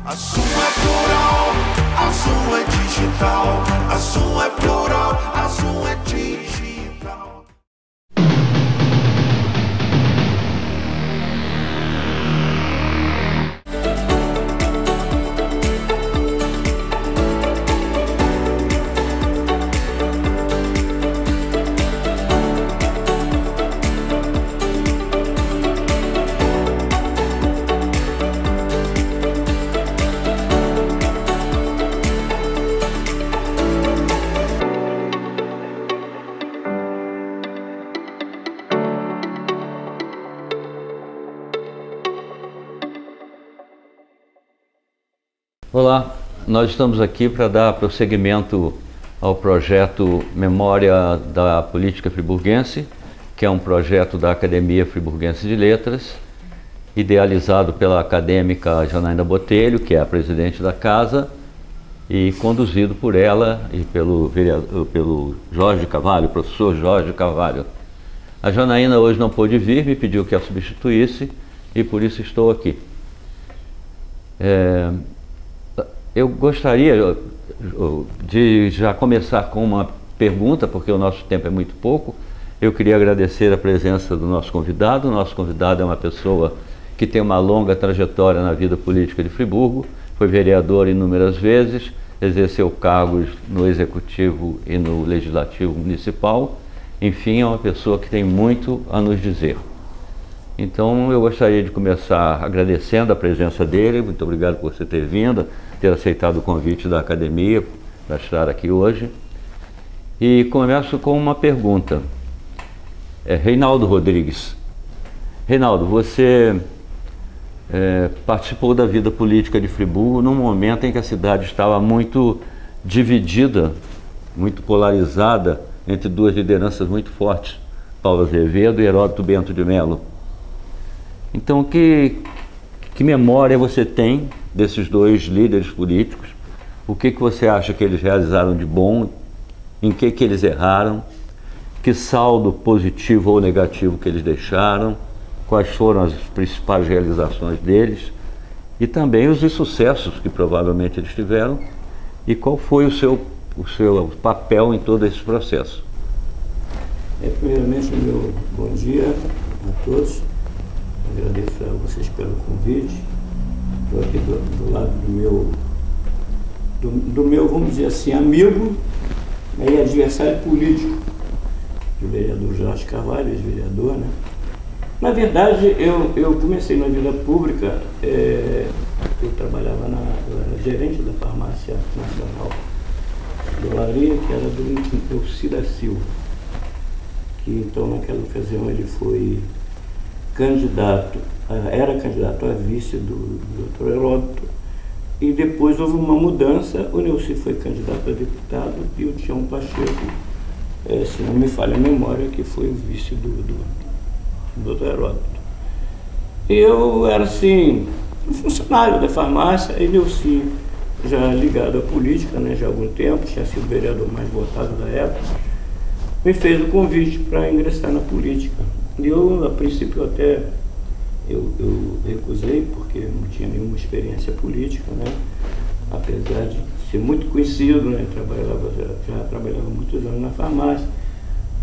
Assunto é plural, assunto é digital. Assunto é plural, assunto é digital. Olá, nós estamos aqui para dar prosseguimento ao projeto Memória da Política Friburguense, que é um projeto da Academia Friburguense de Letras, idealizado pela acadêmica Janaína Botelho, que é a presidente da casa, e conduzido por ela e pelo Jorge Carvalho, professor Jorge Carvalho. A Janaína hoje não pôde vir, me pediu que a substituísse e por isso estou aqui. Eu gostaria de já começar com uma pergunta, porque o nosso tempo é muito pouco. Eu queria agradecer a presença do nosso convidado. O nosso convidado é uma pessoa que tem uma longa trajetória na vida política de Friburgo, foi vereador inúmeras vezes, exerceu cargos no Executivo e no Legislativo Municipal. Enfim, é uma pessoa que tem muito a nos dizer. Então, eu gostaria de começar agradecendo a presença dele. Muito obrigado por você ter vindo, ter aceitado o convite da academia para estar aqui hoje. E começo com uma pergunta. Reinaldo Rodrigues. Reinaldo, você participou da vida política de Friburgo num momento em que a cidade estava muito dividida, muito polarizada entre duas lideranças muito fortes, Paulo Azevedo e Heródoto Bento de Mello. Então, que memória você tem desses dois líderes políticos? O que você acha que eles realizaram de bom? Em que eles erraram? Que saldo positivo ou negativo que eles deixaram? Quais foram as principais realizações deles? E também os insucessos que provavelmente eles tiveram? E qual foi o seu papel em todo esse processo? Primeiramente, meu bom dia a todos. Agradeço a vocês pelo convite. Estou aqui do lado do meu, vamos dizer assim, amigo e adversário político, do vereador Jorge Carvalho, ex-vereador, né? Na verdade, eu comecei na vida pública, eu trabalhava eu era gerente da Farmácia Nacional do Olaria, que era do Cida Silva, que então naquela ocasião ele foi era candidato a vice do Dr. Heródoto, e depois houve uma mudança, o Neuci foi candidato a deputado e o Tião Pacheco, se não me falha a memória, que foi o vice do Dr. Heródoto. E eu era assim, um funcionário da farmácia, e Neuci, já ligado à política, né, já há algum tempo, tinha sido o vereador mais votado da época, me fez o convite para ingressar na política. E eu, a princípio, até eu recusei, porque não tinha nenhuma experiência política, né? Apesar de ser muito conhecido, né? Já trabalhava muitos anos na farmácia.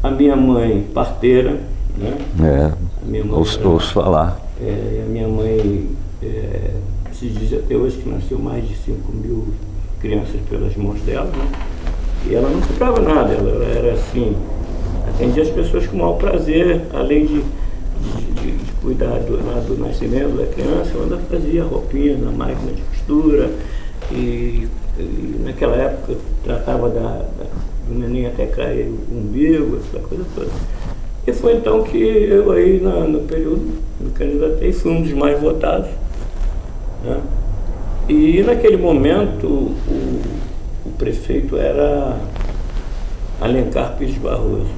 A minha mãe, parteira, né? A minha mãe ouço falar. A minha mãe, se diz até hoje que nasceu mais de 5.000 crianças pelas mãos dela, né? E ela não comprava nada, ela era assim, atendia as pessoas com o maior prazer, além de cuidar do nascimento da criança, ela ainda fazia roupinha na máquina de costura, e naquela época tratava do neném até cair o umbigo, essa coisa toda. E foi então que eu aí, no período, me candidatei, fui um dos mais votados, né? E naquele momento, o prefeito era Alencar Pires Barroso.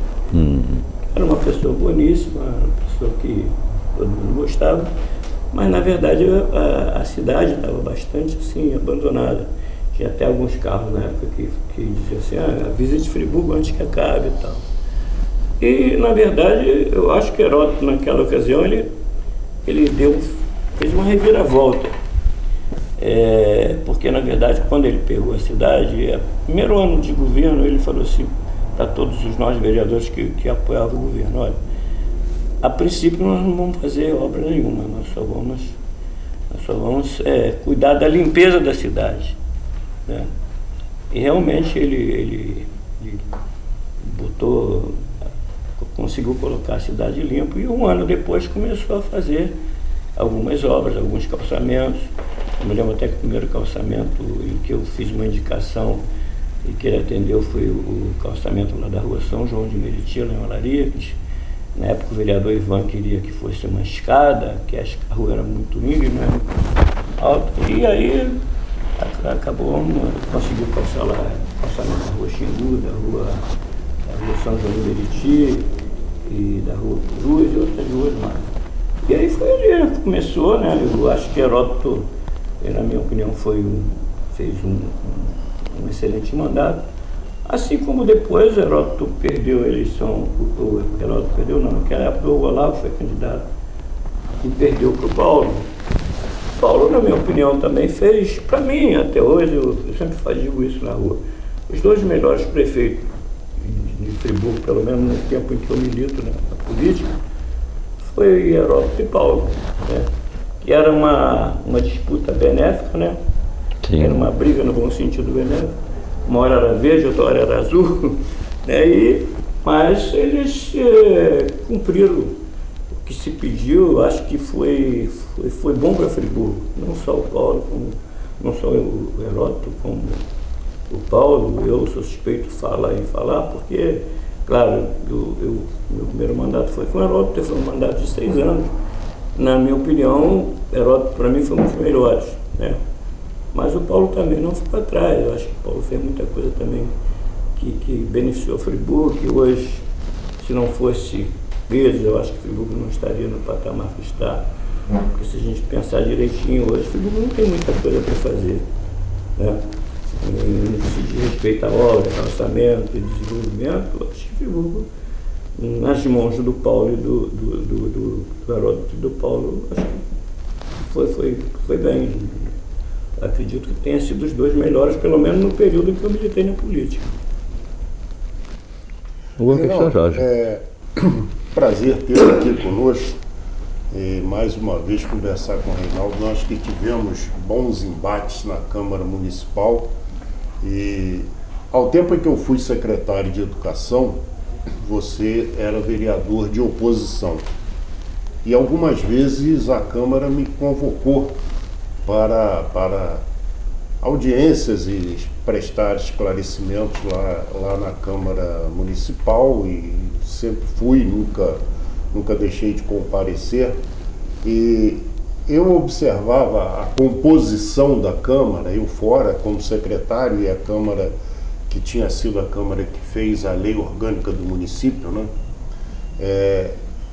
Era uma pessoa boníssima, uma pessoa que todo mundo gostava, mas na verdade a cidade estava bastante assim, abandonada. Tinha até alguns carros na época que diziam assim, visite Friburgo antes que acabe e tal. E na verdade eu acho que Heródoto naquela ocasião ele fez uma reviravolta. porque na verdade quando ele pegou a cidade, primeiro ano de governo, ele falou assim para todos nós vereadores que apoiavam o governo: olha, a princípio nós não vamos fazer obra nenhuma, nós só vamos cuidar da limpeza da cidade, né? E realmente ele conseguiu colocar a cidade limpa, e um ano depois começou a fazer algumas obras, alguns calçamentos. Eu me lembro até que o primeiro calçamento em que eu fiz uma indicação e que ele atendeu foi o calçamento lá da rua São João de Meriti, lá em Olaria, que na época o vereador Ivan queria que fosse uma escada, que a rua era muito íngreme, né, alta, e aí acabou, conseguiu calçar lá, calçamento da rua Xingu, da rua São João de Meriti e da rua Cruz e outras ruas mais. E aí foi ali, começou, né? Eu acho que Heródoto, na minha opinião, fez um excelente mandato. Assim como depois Heródoto perdeu a eleição, Heródoto perdeu não, naquela época o Olavo foi candidato e perdeu para o Paulo. Paulo, na minha opinião, também fez, para mim, até hoje, eu sempre digo isso na rua, os dois melhores prefeitos de Friburgo, pelo menos no tempo em que eu milito na política, foi Heródoto e Paulo, né? Que era uma disputa benéfica, né? Sim. Era uma briga no bom sentido benéfico. Uma hora era verde, outra hora era azul, né? Mas eles cumpriram o que se pediu. Acho que foi bom para Friburgo, não só o Paulo, não só o Heródoto, como o Paulo. Eu sou suspeito em falar, porque, claro, meu primeiro mandato foi com o Heródoto, foi um mandato de 6 anos. Na minha opinião, Heródoto para mim foi um dos melhores, né? Mas o Paulo também não ficou atrás. Eu acho que o Paulo fez muita coisa também que beneficiou Friburgo, que hoje, se não fosse vezes, eu acho que Friburgo não estaria no patamar que está. Porque se a gente pensar direitinho hoje, Friburgo não tem muita coisa para fazer, né? No que se diz respeito à obra, calçamento e desenvolvimento, eu acho que Friburgo, nas mãos do Paulo e do Heródoto e do Paulo, acho que foi bem. Acredito que tenha sido os dois melhores, pelo menos no período em que eu militei na política. Prazer tê-lo aqui conosco e mais uma vez conversar com o Reinaldo. Nós que tivemos bons embates na Câmara Municipal, e ao tempo em que eu fui secretário de Educação, você era vereador de oposição, e algumas vezes a Câmara me convocou para audiências e prestar esclarecimentos lá na Câmara Municipal, e sempre fui, nunca deixei de comparecer. E eu observava a composição da Câmara, eu fora como secretário, e a Câmara que tinha sido a Câmara que fez a lei orgânica do município, né?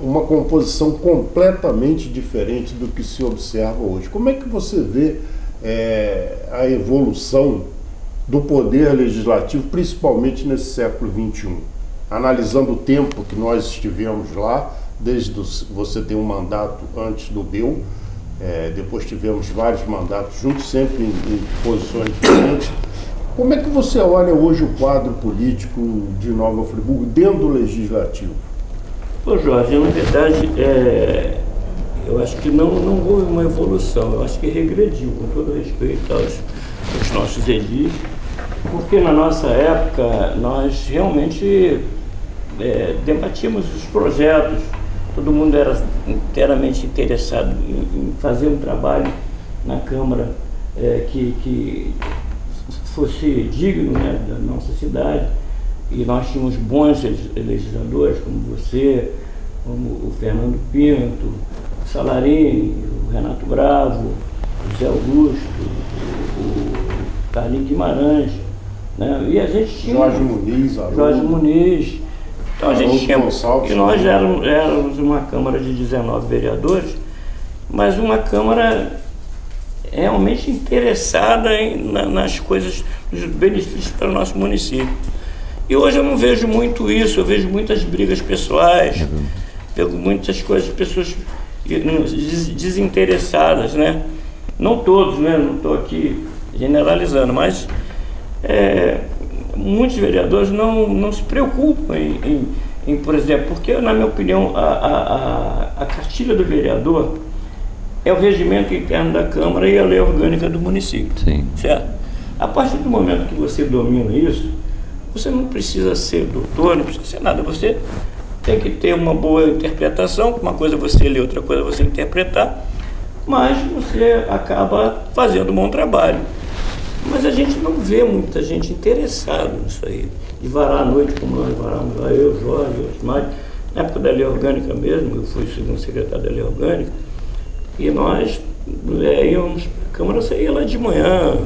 Uma composição completamente diferente do que se observa hoje. Como é que você vê a evolução do poder legislativo, principalmente nesse século XXI? Analisando o tempo que nós estivemos lá, você tem um mandato antes do meu, depois tivemos vários mandatos juntos, sempre em posições diferentes. Como é que você olha hoje o quadro político de Nova Friburgo dentro do legislativo? Ô Jorge, na verdade, eu acho que não houve uma evolução, eu acho que regrediu, com todo respeito aos nossos edis, porque na nossa época nós realmente debatíamos os projetos, todo mundo era inteiramente interessado em fazer um trabalho na Câmara que fosse digno, né, da nossa cidade. E nós tínhamos bons legisladores, como você, como o Fernando Pinto, o Salarini, o Renato Bravo, o Zé Augusto, o Carlinhos Guimarães, né? E a gente tinha Jorge Muniz. Então a gente tinha, e nós éramos uma Câmara de 19 vereadores, mas uma Câmara realmente interessada nas coisas, nos benefícios para o nosso município. E hoje eu não vejo muito isso, eu vejo muitas brigas pessoais, vejo muitas coisas, pessoas desinteressadas, né? não todos, né? Não estou aqui generalizando, mas muitos vereadores não se preocupam em, por exemplo, porque, na minha opinião, a cartilha do vereador é o regimento interno da Câmara e a lei orgânica do município. Sim. Certo? A partir do momento que você domina isso, você não precisa ser doutor, não precisa ser nada. Você tem que ter uma boa interpretação, uma coisa você ler, outra coisa você interpretar, mas você acaba fazendo um bom trabalho. Mas a gente não vê muita gente interessada nisso aí, de varar à noite como nós varamos lá, eu, Jorge, Osmar. Na época da lei orgânica mesmo, eu fui segundo secretário da lei orgânica, e nós íamos para a Câmara, saía lá de manhã,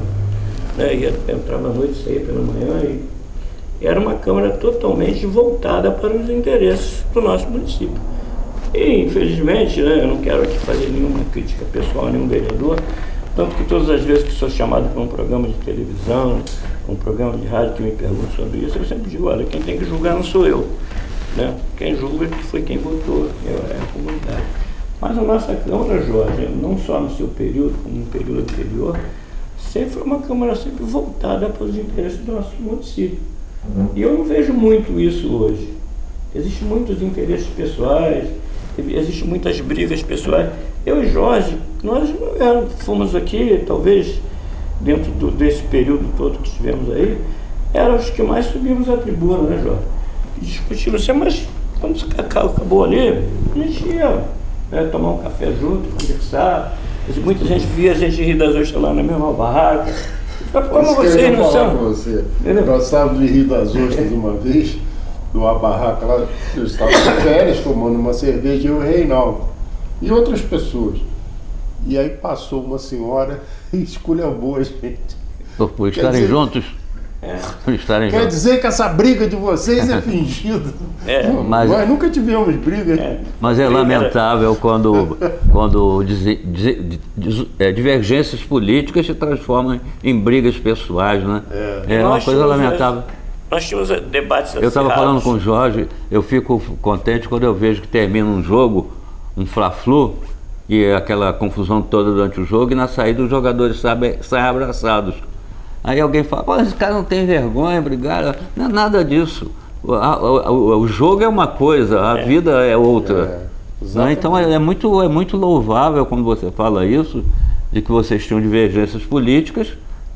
né, entrava à noite, saía pela manhã, e era uma Câmara totalmente voltada para os interesses do nosso município. E, infelizmente, né, eu não quero aqui fazer nenhuma crítica pessoal a nenhum vereador, tanto que todas as vezes que sou chamado para um programa de televisão, um programa de rádio que me perguntam sobre isso, eu sempre digo, olha, quem tem que julgar não sou eu, né? Quem julga foi quem votou, é a comunidade. Mas a nossa Câmara, Jorge, não só no seu período, como no período anterior, sempre foi uma Câmara sempre voltada para os interesses do nosso município. E eu não vejo muito isso hoje. Existem muitos interesses pessoais, existem muitas brigas pessoais. Eu e Jorge, nós fomos aqui, talvez, dentro desse período todo que estivemos aí, éramos os que mais subimos à tribuna, né, Jorge? Discutimos assim, mas quando acabou ali, a gente ia tomar um café junto, conversar. Muita gente via a gente rir das ostras lá na mesma barraca. Como vocês não são? Nós estávamos de rir das ostras uma vez, numa barraca lá, eu estava de férias tomando uma cerveja, eu e o Reinaldo, e outras pessoas. E aí passou uma senhora e esculhambou a gente. Por estarem juntos? Por estarem Quer juntos. dizer que essa briga de vocês é fingida. Mas- Nós nunca tivemos briga. Mas é lamentável quando divergências políticas se transformam em brigas pessoais, né? É uma Nós coisa tínhamos, lamentável. Nós tínhamos debates Eu estava falando acirrados. com o Jorge, eu fico contente quando eu vejo que termina um jogo, um Fla-Flu, e é aquela confusão toda durante o jogo, e na saída os jogadores saem abraçados. Aí alguém fala, pô, esse cara não tem vergonha, brigaram. Não é nada disso. O jogo é uma coisa, a vida é outra. Né? Então é muito louvável quando você fala isso, de que vocês tinham divergências políticas,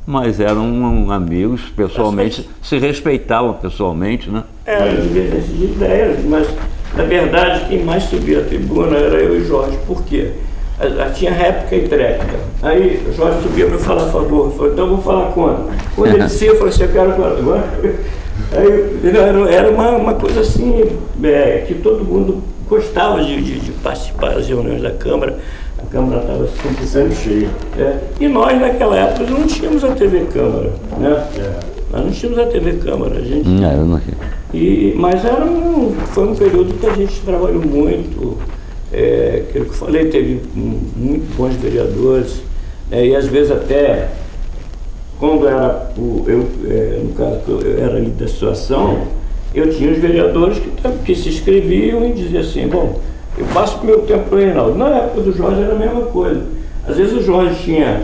mas eram amigos pessoalmente, se respeitavam pessoalmente, né? Era divergência de ideias, mas na verdade quem mais subia a tribuna era eu e Jorge. Por quê? Tinha réplica e tréplica. Aí o Jorge subia para falar a favor. Falei, então eu vou falar contra. Quando ele dizia, eu falei assim, eu quero contra. Aí era uma coisa assim, que todo mundo gostava de participar das reuniões da Câmara. A Câmara estava sempre cheia. E nós, naquela época, não tínhamos a TV Câmara, né? Nós não tínhamos a TV Câmara. A gente... Eu não... Mas foi um período que a gente trabalhou muito. Aquilo que eu falei, teve muito bons vereadores, e às vezes até, quando era no caso, eu era líder da situação, eu tinha os vereadores que se inscreviam e diziam assim, bom, eu passo o meu tempo para o Reinaldo. Na época do Jorge era a mesma coisa. Às vezes o Jorge tinha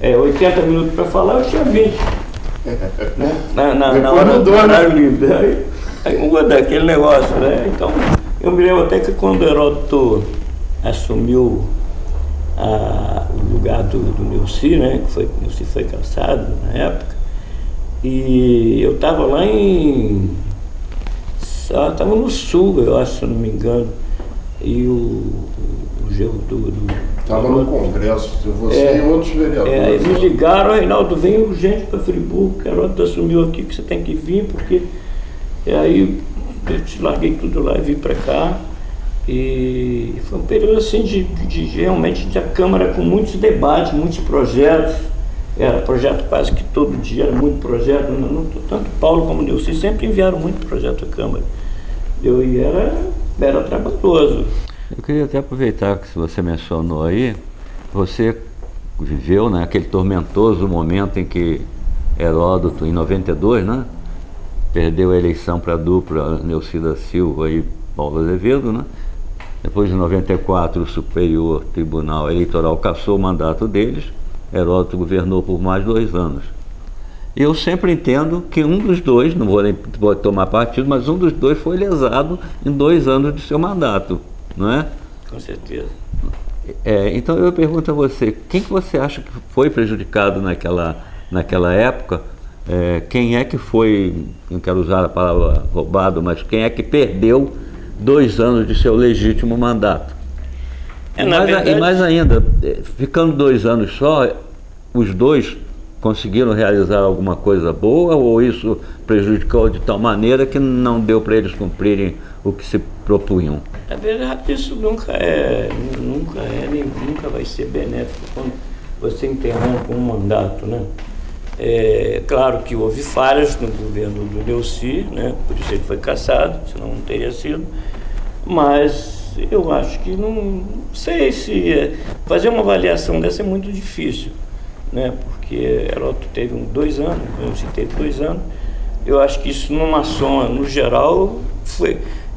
80 minutos para falar, eu tinha 20. Né? Na hora do horário livre. Aí muda aquele negócio, né? Então, eu me lembro até que quando o Heródoto assumiu o lugar do Neuci, né? O Neuci foi cassado na época, e eu estava lá estava no sul, eu acho, se eu não me engano, e o genro Estava no Congresso, você e outros vereadores. me ligaram, Reinaldo, vem urgente para Friburgo, que o Heródoto assumiu aqui, que você tem que vir, porque... E aí eu larguei tudo lá e vim para cá. E foi um período assim realmente de a Câmara com muitos debates, muitos projetos. Era projeto quase que todo dia, era muito projeto. Tanto Paulo como Neuci sempre enviaram muito projeto à Câmara. E era trabalhoso. Eu queria até aproveitar que você mencionou aí, você viveu, né, aquele tormentoso momento em que Heródoto, em 92, né, perdeu a eleição para a dupla Neuci da Silva e Paulo Azevedo, né? Depois de 94, o Superior Tribunal Eleitoral cassou o mandato deles Heródoto governou por mais 2 anos. Eu sempre entendo que um dos dois, não vou nem tomar partido, mas um dos dois foi lesado em 2 anos de seu mandato, não é? Com certeza. Então eu pergunto a você, quem que você acha que foi prejudicado naquela época? Quem é que foi, não quero usar a palavra roubado, mas quem é que perdeu 2 anos de seu legítimo mandato? E mais ainda, ficando 2 anos só, os dois conseguiram realizar alguma coisa boa ou isso prejudicou de tal maneira que não deu para eles cumprirem o que se propunham? Na verdade, isso nunca nem nunca vai ser benéfico quando você interrompe um mandato, né? Claro que houve falhas no governo do Neuci, né? Por isso ele foi cassado, senão não teria sido, mas eu acho que não sei se fazer uma avaliação dessa é muito difícil, né? Porque Heródoto teve 2 anos, Neuci teve 2 anos. Eu acho que isso numa soma, no geral,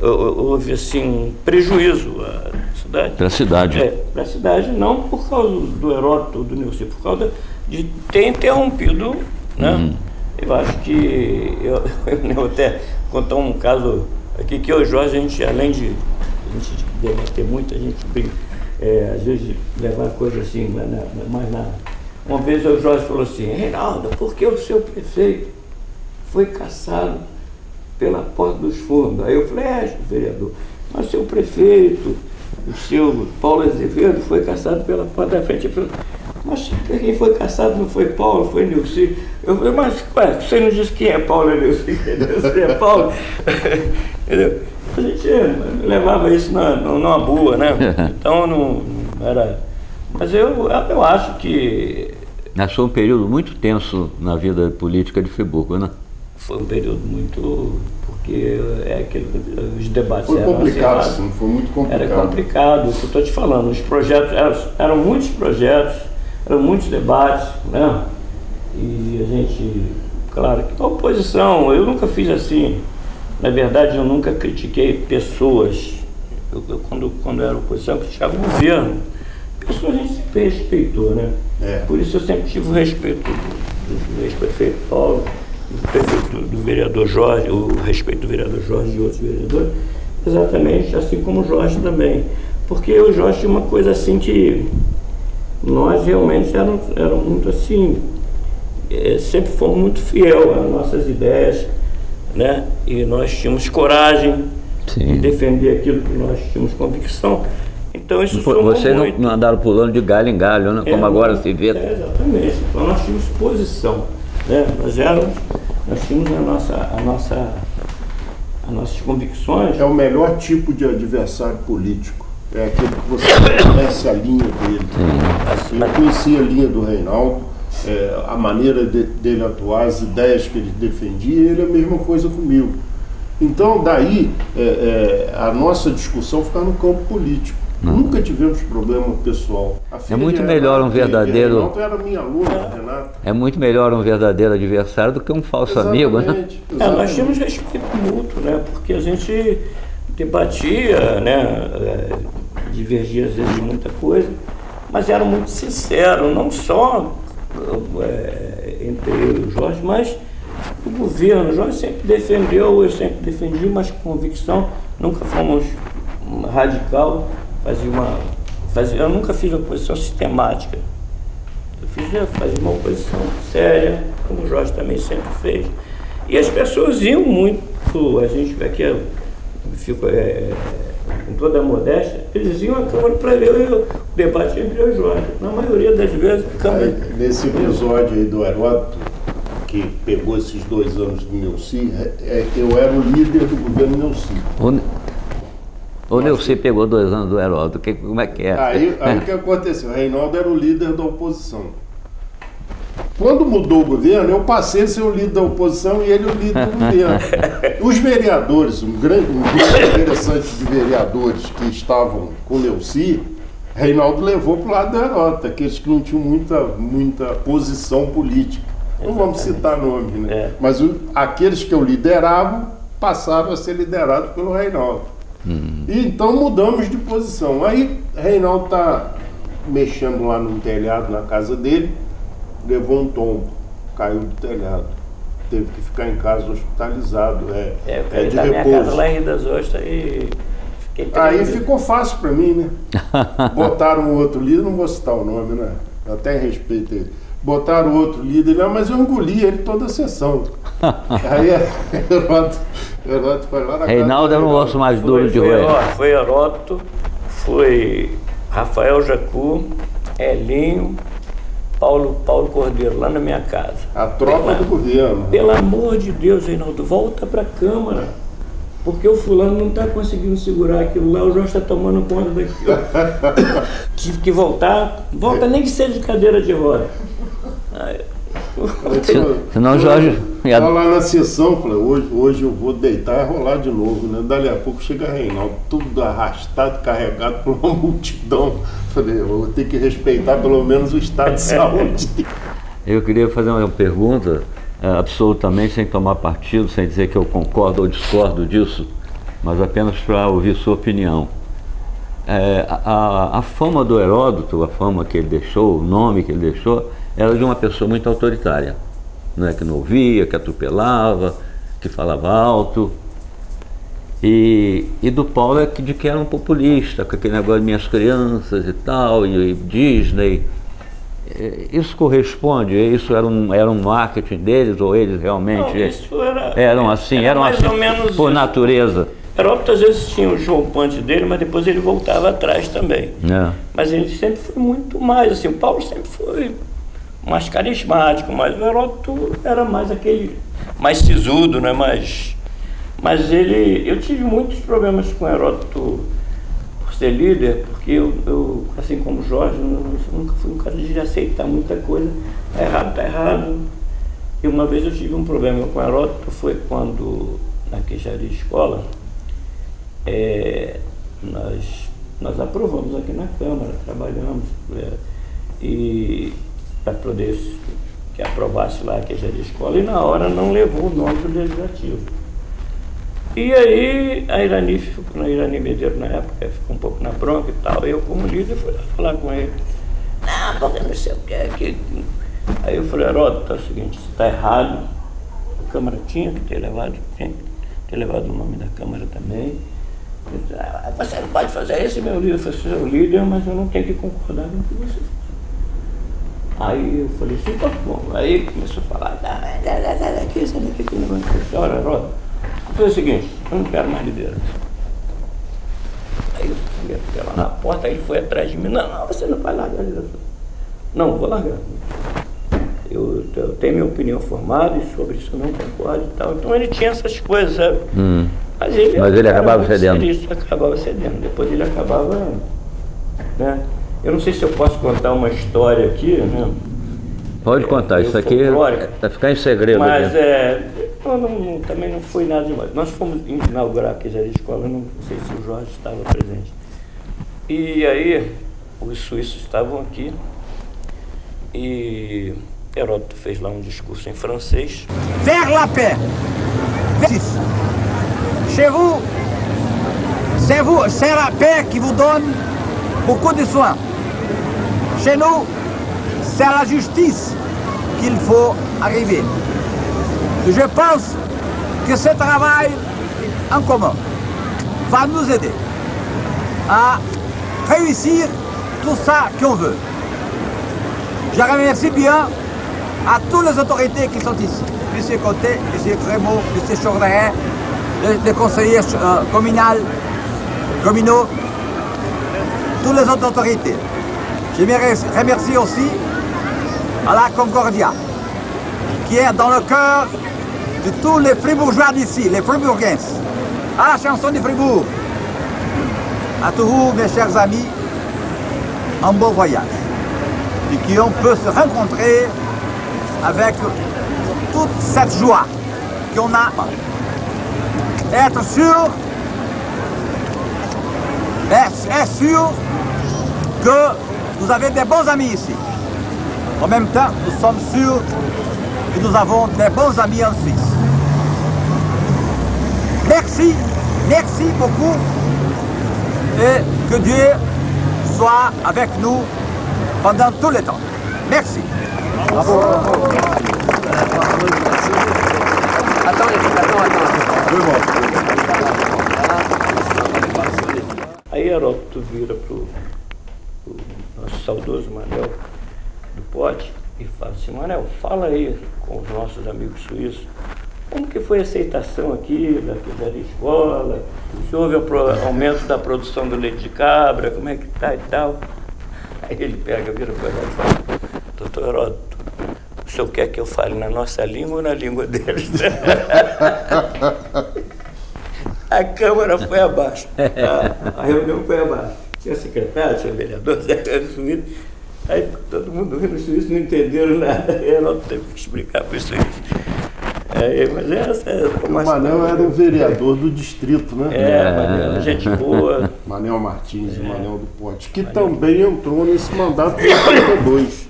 houve assim um prejuízo à cidade. Para a cidade. Para a cidade, não por causa do Heródoto ou do Neuci, por causa de ter interrompido, né? Eu acho que eu até contar um caso aqui que eu e o Jorge, a gente, além de a gente debater muito, a gente às vezes levar coisa assim, mais na. Uma vez o Jorge falou assim: Reinaldo, por que o seu prefeito foi cassado pela porta dos fundos? Aí eu falei: vereador, mas o seu prefeito, o seu Paulo Azevedo, foi cassado pela porta da frente. Eu falei: mas quem foi cassado não foi Paulo, foi Neuci. Eu falei: mas você não disse quem é Paulo e Neuci? Neuci é Paulo. Entendeu? A gente levava isso numa boa, né? Então não era. Mas eu acho que. Foi um período muito tenso na vida política de Friburgo, né? Foi um período muito. Porque os debates eram complicado, sim, foi muito complicado. Era complicado, o que eu estou te falando. Os projetos, eram muitos projetos, eram muitos debates, né? E a gente, claro, que a oposição, eu nunca fiz assim. Na verdade, eu nunca critiquei pessoas. Quando era oposição, eu criticava o governo. Pessoas a gente sempre respeitou, né? Por isso eu sempre tive o respeito do ex-prefeito Paulo, do vereador Jorge, o respeito do vereador Jorge e outros vereadores, exatamente assim como o Jorge também. Porque o Jorge tinha uma coisa assim que nós realmente éramos muito assim, sempre fomos muito fiel às nossas ideias, né? E nós tínhamos coragem de defender aquilo que nós tínhamos convicção. Então isso vocês não andaram pulando de galho em galho, né? Como agora se vê. Exatamente. Então nós tínhamos posição, né? Nós tínhamos as nossas convicções. É o melhor tipo de adversário político. É aquele que você conhece a linha dele. Eu conhecia a linha do Reinaldo, a maneira dele atuar, as ideias que ele defendia, ele é a mesma coisa comigo. Então daí a nossa discussão fica no campo político. Nunca tivemos problema pessoal. É muito melhor um verdadeiro. Renato era minha aluna, Renato. É muito melhor um verdadeiro adversário do que um falso amigo, né? Nós tínhamos respeito mútuo, né? Porque a gente debatia, né? Divergia às vezes de muita coisa, mas era muito sincero, não só entre eu e o Jorge, mas o governo. O Jorge sempre defendeu, eu sempre defendi, mas com convicção, nunca fomos radical. Eu nunca fiz oposição sistemática. Eu fazia uma oposição séria, como o Jorge também sempre fez. E as pessoas iam muito, a gente aqui, eu fico com toda a modéstia, eles iam à Câmara para ver o debate entre eu e o Jorge. Na maioria das vezes, nesse episódio aí do Heródoto, que pegou esses 2 anos do Neuci, eu era o líder do governo Neuci. O Neuci pegou 2 anos do Heródoto, como é que é? Aí o que aconteceu? O Reinaldo era o líder da oposição. Quando mudou o governo, eu passei a ser o líder da oposição e ele o líder do governo. Os vereadores, um grupo interessante de vereadores que estavam com o Neuci, Reinaldo levou para o lado do Heródoto, aqueles que não tinham muita posição política. Não vamos citar nome, né? Mas aqueles que eu liderava passaram a ser liderados pelo Reinaldo. E então mudamos de posição. Aí Reinaldo está mexendo lá no telhado, na casa dele, levou um tombo, caiu do telhado. Teve que ficar em casa hospitalizado. Eu de caí da minha repouso. casa lá em Rio das Ostras e fiquei 3 Aí dias. ficou fácil para mim, né? Botaram outro líder, não vou citar o nome, né? Eu até respeito ele. Botaram outro líder lá, mas eu engoli ele toda a sessão. Aí Heródoto foi lá na casa. Reinaldo era um osso mais duro de roer. Foi Heródoto, foi Rafael Jacu, Elinho, Paulo Cordeiro, lá na minha casa. A tropa do governo. Pelo amor de Deus, Reinaldo, volta para a Câmara. Porque o fulano não está conseguindo segurar aquilo lá, o Jorge está tomando conta daquilo. Tive que voltar, volta nem que seja de cadeira de roda. Senão o Jorge... Tá lá na sessão, falei, hoje eu vou deitar e rolar de novo, né? Dali a pouco chega Reinaldo, tudo arrastado, carregado por uma multidão. Falei, eu vou ter que respeitar pelo menos o estado de saúde. Eu queria fazer uma pergunta, absolutamente sem tomar partido, sem dizer que eu concordo ou discordo disso, mas apenas para ouvir sua opinião. A fama do Heródoto, a fama que ele deixou, o nome que ele deixou, era de uma pessoa muito autoritária, né? Que não ouvia, que atropelava, que falava alto. E do Paulo de que era um populista, com aquele negócio de minhas crianças e tal, e Disney. Isso corresponde? Isso era um marketing deles, ou eles realmente Não, isso eram assim mais ou menos por isso. Natureza? Heródoto às vezes tinha o rompante dele, mas depois ele voltava atrás também. Mas ele sempre foi muito mais, assim, o Paulo sempre foi mais carismático, mas o Heródoto era mais aquele, mais sisudo, né? Mas eu tive muitos problemas com o Heródoto por ser líder, porque eu assim como o Jorge, eu nunca fui um cara de aceitar muita coisa, tá errado. E uma vez eu tive um problema com o Heródoto, foi quando, na queijaria escola, nós aprovamos aqui na Câmara, trabalhamos, e para poder que aprovasse lá a queijaria escola, e na hora não levou o nome do Legislativo. E aí a Irani Medeiros na época ficou um pouco na bronca e tal, eu como líder fui lá falar com ele. Não, porque não sei o que. Aí eu falei, Heródoto, é o seguinte, você está errado, a Câmara tinha que ter levado o nome da Câmara também. Ele disse, você não pode fazer isso, meu líder. Eu falei, seu líder, mas eu não tenho que concordar com o que você faz. Aí eu falei, sim, tá bom. Aí começou a falar, isso daqui, que negócio. Olha, Heródoto, eu falei o seguinte, eu não quero mais liderança. Aí eu fui até lá na porta, aí ele foi atrás de mim, não, você não vai largar a liderança. Não, vou largar. Eu tenho minha opinião formada e sobre isso eu não concordo e tal. Então ele tinha essas coisas, sabe? Mas ele acabava cedendo. Acabava cedendo. Depois ele acabava, né? Eu não sei se eu posso contar uma história aqui, né? Pode contar, isso aqui vai ficar em segredo. Mas também não foi nada demais. Nós fomos inaugurar a queijaria escola, não sei se o Jorge estava presente. E aí, os suíços estavam aqui e Heródoto fez lá um discurso em francês. Vers la paix. Chez vous, c'est la paix qui vous donne beaucoup de soins. Chez nous, c'est à la justice qu'il faut arriver. Je pense que ce travail en commun va nous aider à réussir tout ça qu'on veut. Je remercie bien à toutes les autorités qui sont ici. M. Côté, M. Crémeau, M. Chordet, les conseillers communaux, toutes les autres autorités. Je remercie aussi à la Concordia, qui est dans le cœur de tous les Fribourgeois d'ici, les Fribourguens, à la chanson de Fribourg. À tous vous, mes chers amis, un bon voyage. Et qu'on peut se rencontrer avec toute cette joie qu'on a. Être sûr que vous avez des bons amis ici. En même temps, nous sommes sûrs que nous avons des bons amis en Suisse. Merci beaucoup et que Dieu soit avec nous pendant tout le temps. Merci. Aí Heródoto vira para o nosso saudoso Manel do Pote e fala assim: Manel, fala aí com os nossos amigos suíços, como que foi a aceitação aqui da escola, se houve o aumento da produção do leite de cabra, como é que tá e tal. Aí ele pega, vira para ele e fala: doutor Heródoto, o senhor quer que eu fale na nossa língua ou na língua deles? A Câmara foi abaixo, a reunião foi abaixo. Tinha secretário, tinha vereador, suíço. Aí todo mundo rindo, os suíços não entenderam nada. Eu não teve que explicar para os suíços. Mas essa é o Manel era o vereador do distrito, né? Manel, gente boa. Manel Martins, Manel do Pote, que também entrou nesse mandato de 82.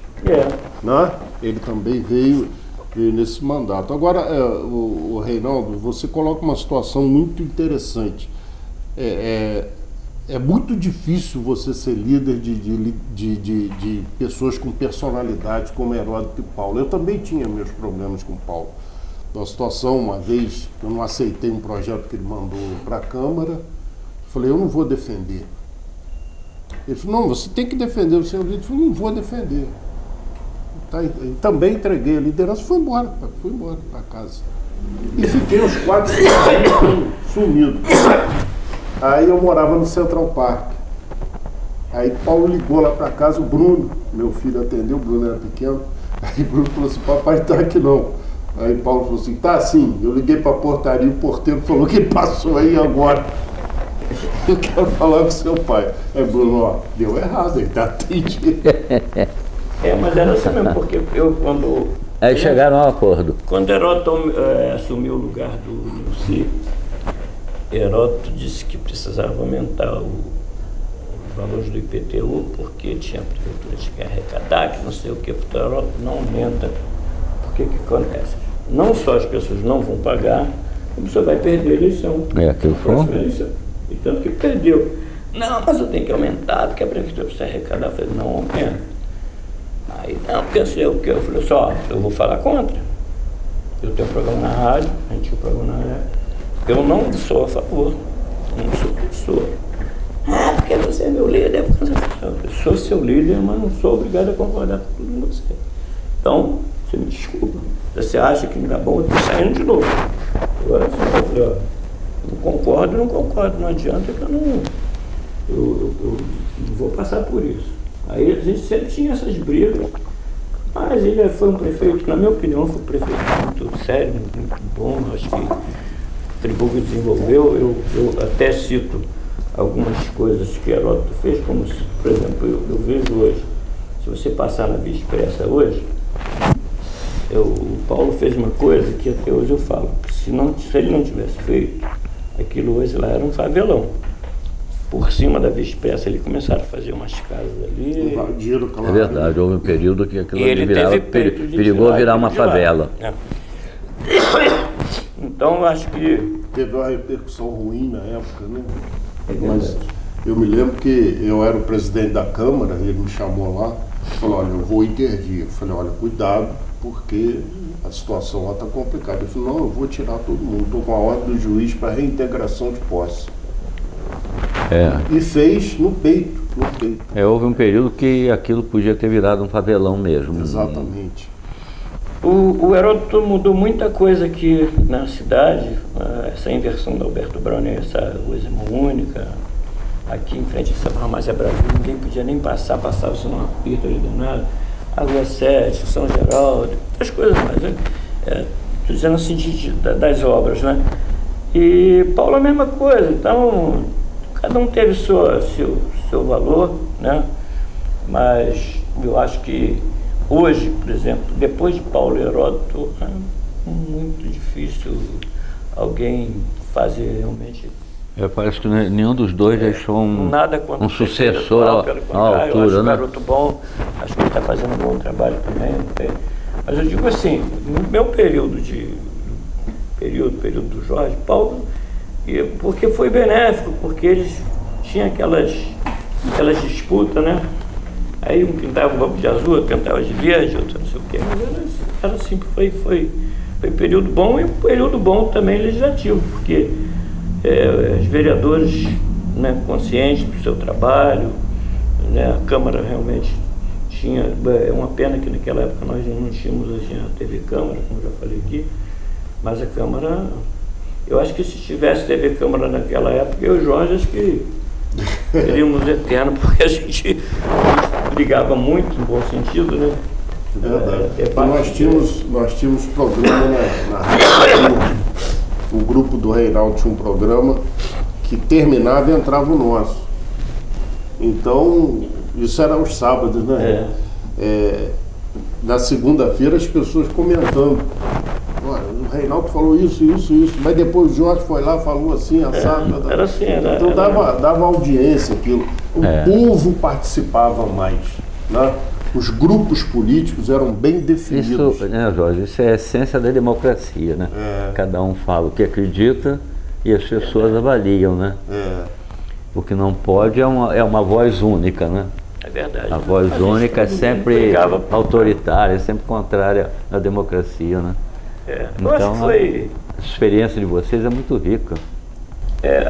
Né? Ele também veio nesse mandato. Agora, o Reinaldo, você coloca uma situação muito interessante. É muito difícil você ser líder de pessoas com personalidade como Heródoto e Paulo. Eu também tinha meus problemas com Paulo. Uma situação, uma vez, eu não aceitei um projeto que ele mandou para a Câmara. Falei, eu não vou defender. Ele falou, não, você tem que defender o seu líder. Eu falei, não vou defender. Também entreguei a liderança e fui embora para casa. E fiquei uns 4, 5 anos sumido. Aí eu morava no Central Park. Aí Paulo ligou lá para casa, o Bruno, meu filho atendeu, o Bruno era pequeno. Aí o Bruno falou assim, papai tá aqui não. Aí Paulo falou assim, tá sim. Eu liguei para a portaria, o porteiro falou que ele passou aí agora. Eu quero falar com seu pai. Aí Bruno, ó, deu errado, ele tá atendido. Mas era assim mesmo, porque eu quando... Aí chegaram ao acordo. Quando Heródoto assumiu o lugar do Luci, Heródoto disse que precisava aumentar os valores do IPTU, porque tinha a prefeitura que arrecadar, que não sei o que, o Heródoto não aumenta. Porque o que acontece? Não só as pessoas não vão pagar, como você vai perder a eleição. Aquilo foi? E tanto que perdeu. Não, mas eu tenho que aumentar, porque a prefeitura precisa arrecadar. Eu falei, não aumenta. Aí, não, porque eu sei o que. Eu falei, só, eu vou falar contra. Eu tenho um programa na rádio, a gente tinha um programa na rádio. Eu não sou a favor. Eu não sou pessoa. Porque você é meu líder. Eu sou seu líder, mas não sou obrigado a concordar com tudo com você. Então, você me desculpa. Você acha que me dá bom, eu estou saindo de novo. Agora eu falei, ó, não concordo, não adianta que eu não vou passar por isso. Aí a gente sempre tinha essas brigas, mas ele foi um prefeito, na minha opinião, foi um prefeito muito sério, muito bom. Acho que Friburgo desenvolveu. Eu até cito algumas coisas que Heródoto fez, como, por exemplo, eu vejo hoje, se você passar na Via Expressa hoje, o Paulo fez uma coisa que até hoje eu falo, se ele não tivesse feito, aquilo hoje lá era um favelão. Por cima da Via Expressa, ele começaram a fazer umas casas ali. É verdade, houve um período que aquilo ali perigou virar uma favela. Então, eu acho que... Teve uma repercussão ruim na época, né? Mas eu me lembro que eu era o presidente da Câmara, ele me chamou lá, falou, olha, eu vou intervir. Eu falei, olha, cuidado, porque a situação lá está complicada. Ele falou, não, eu vou tirar todo mundo, estou com a ordem do juiz para reintegração de posse. E fez no peito. Houve um período que aquilo podia ter virado um favelão mesmo. Exatamente. O Heródoto mudou muita coisa aqui na cidade, essa inversão da Alberto Brauner, essa coisa única, aqui em frente a essa farmácia Brasil, ninguém podia nem passava só num apito ali danado, a Rua 7, São Geraldo, outras coisas mais, estou dizendo assim das obras, né? E Paulo a mesma coisa, então cada um teve seu valor, né? Mas eu acho que hoje, por exemplo, depois de Paulo e Heródoto, é muito difícil alguém fazer realmente... Parece que nenhum dos dois deixou um sucessor à altura, eu acho né? Um garoto bom, acho que ele está fazendo um bom trabalho também. Mas eu digo assim, no meu período do Jorge Paulo, porque foi benéfico, porque eles tinham aquelas disputas, né? Aí um pintava o banco de azul, outro pintava de verde, outro não sei o quê. Mas era assim, foi período bom, e um período bom também legislativo, porque os vereadores, né, conscientes do seu trabalho, né, a Câmara realmente tinha, é uma pena que naquela época nós não tínhamos a TV Câmara, como já falei aqui, mas a Câmara, eu acho que se tivesse TV Câmara naquela época, eu e o Jorge, acho que seríamos eternos, porque a gente brigava muito, no bom sentido, né? É verdade. Nós tínhamos programa na rádio, o grupo do Reinaldo tinha um programa que terminava e entrava o nosso. Então, isso era aos sábados, né? Na segunda-feira as pessoas comentando. Olha, o Reinaldo falou isso, mas depois o Jorge foi lá, falou assim, assado. Era assim, então dava audiência aquilo. O povo participava mais, né? Os grupos políticos eram bem definidos. Isso, né, Jorge, isso é a essência da democracia, né? Cada um fala o que acredita e as pessoas avaliam, né? O que não pode é uma voz única, né? É verdade. A voz única é sempre autoritária, é sempre contrária à democracia, né? Eu acho que foi... A experiência de vocês é muito rica.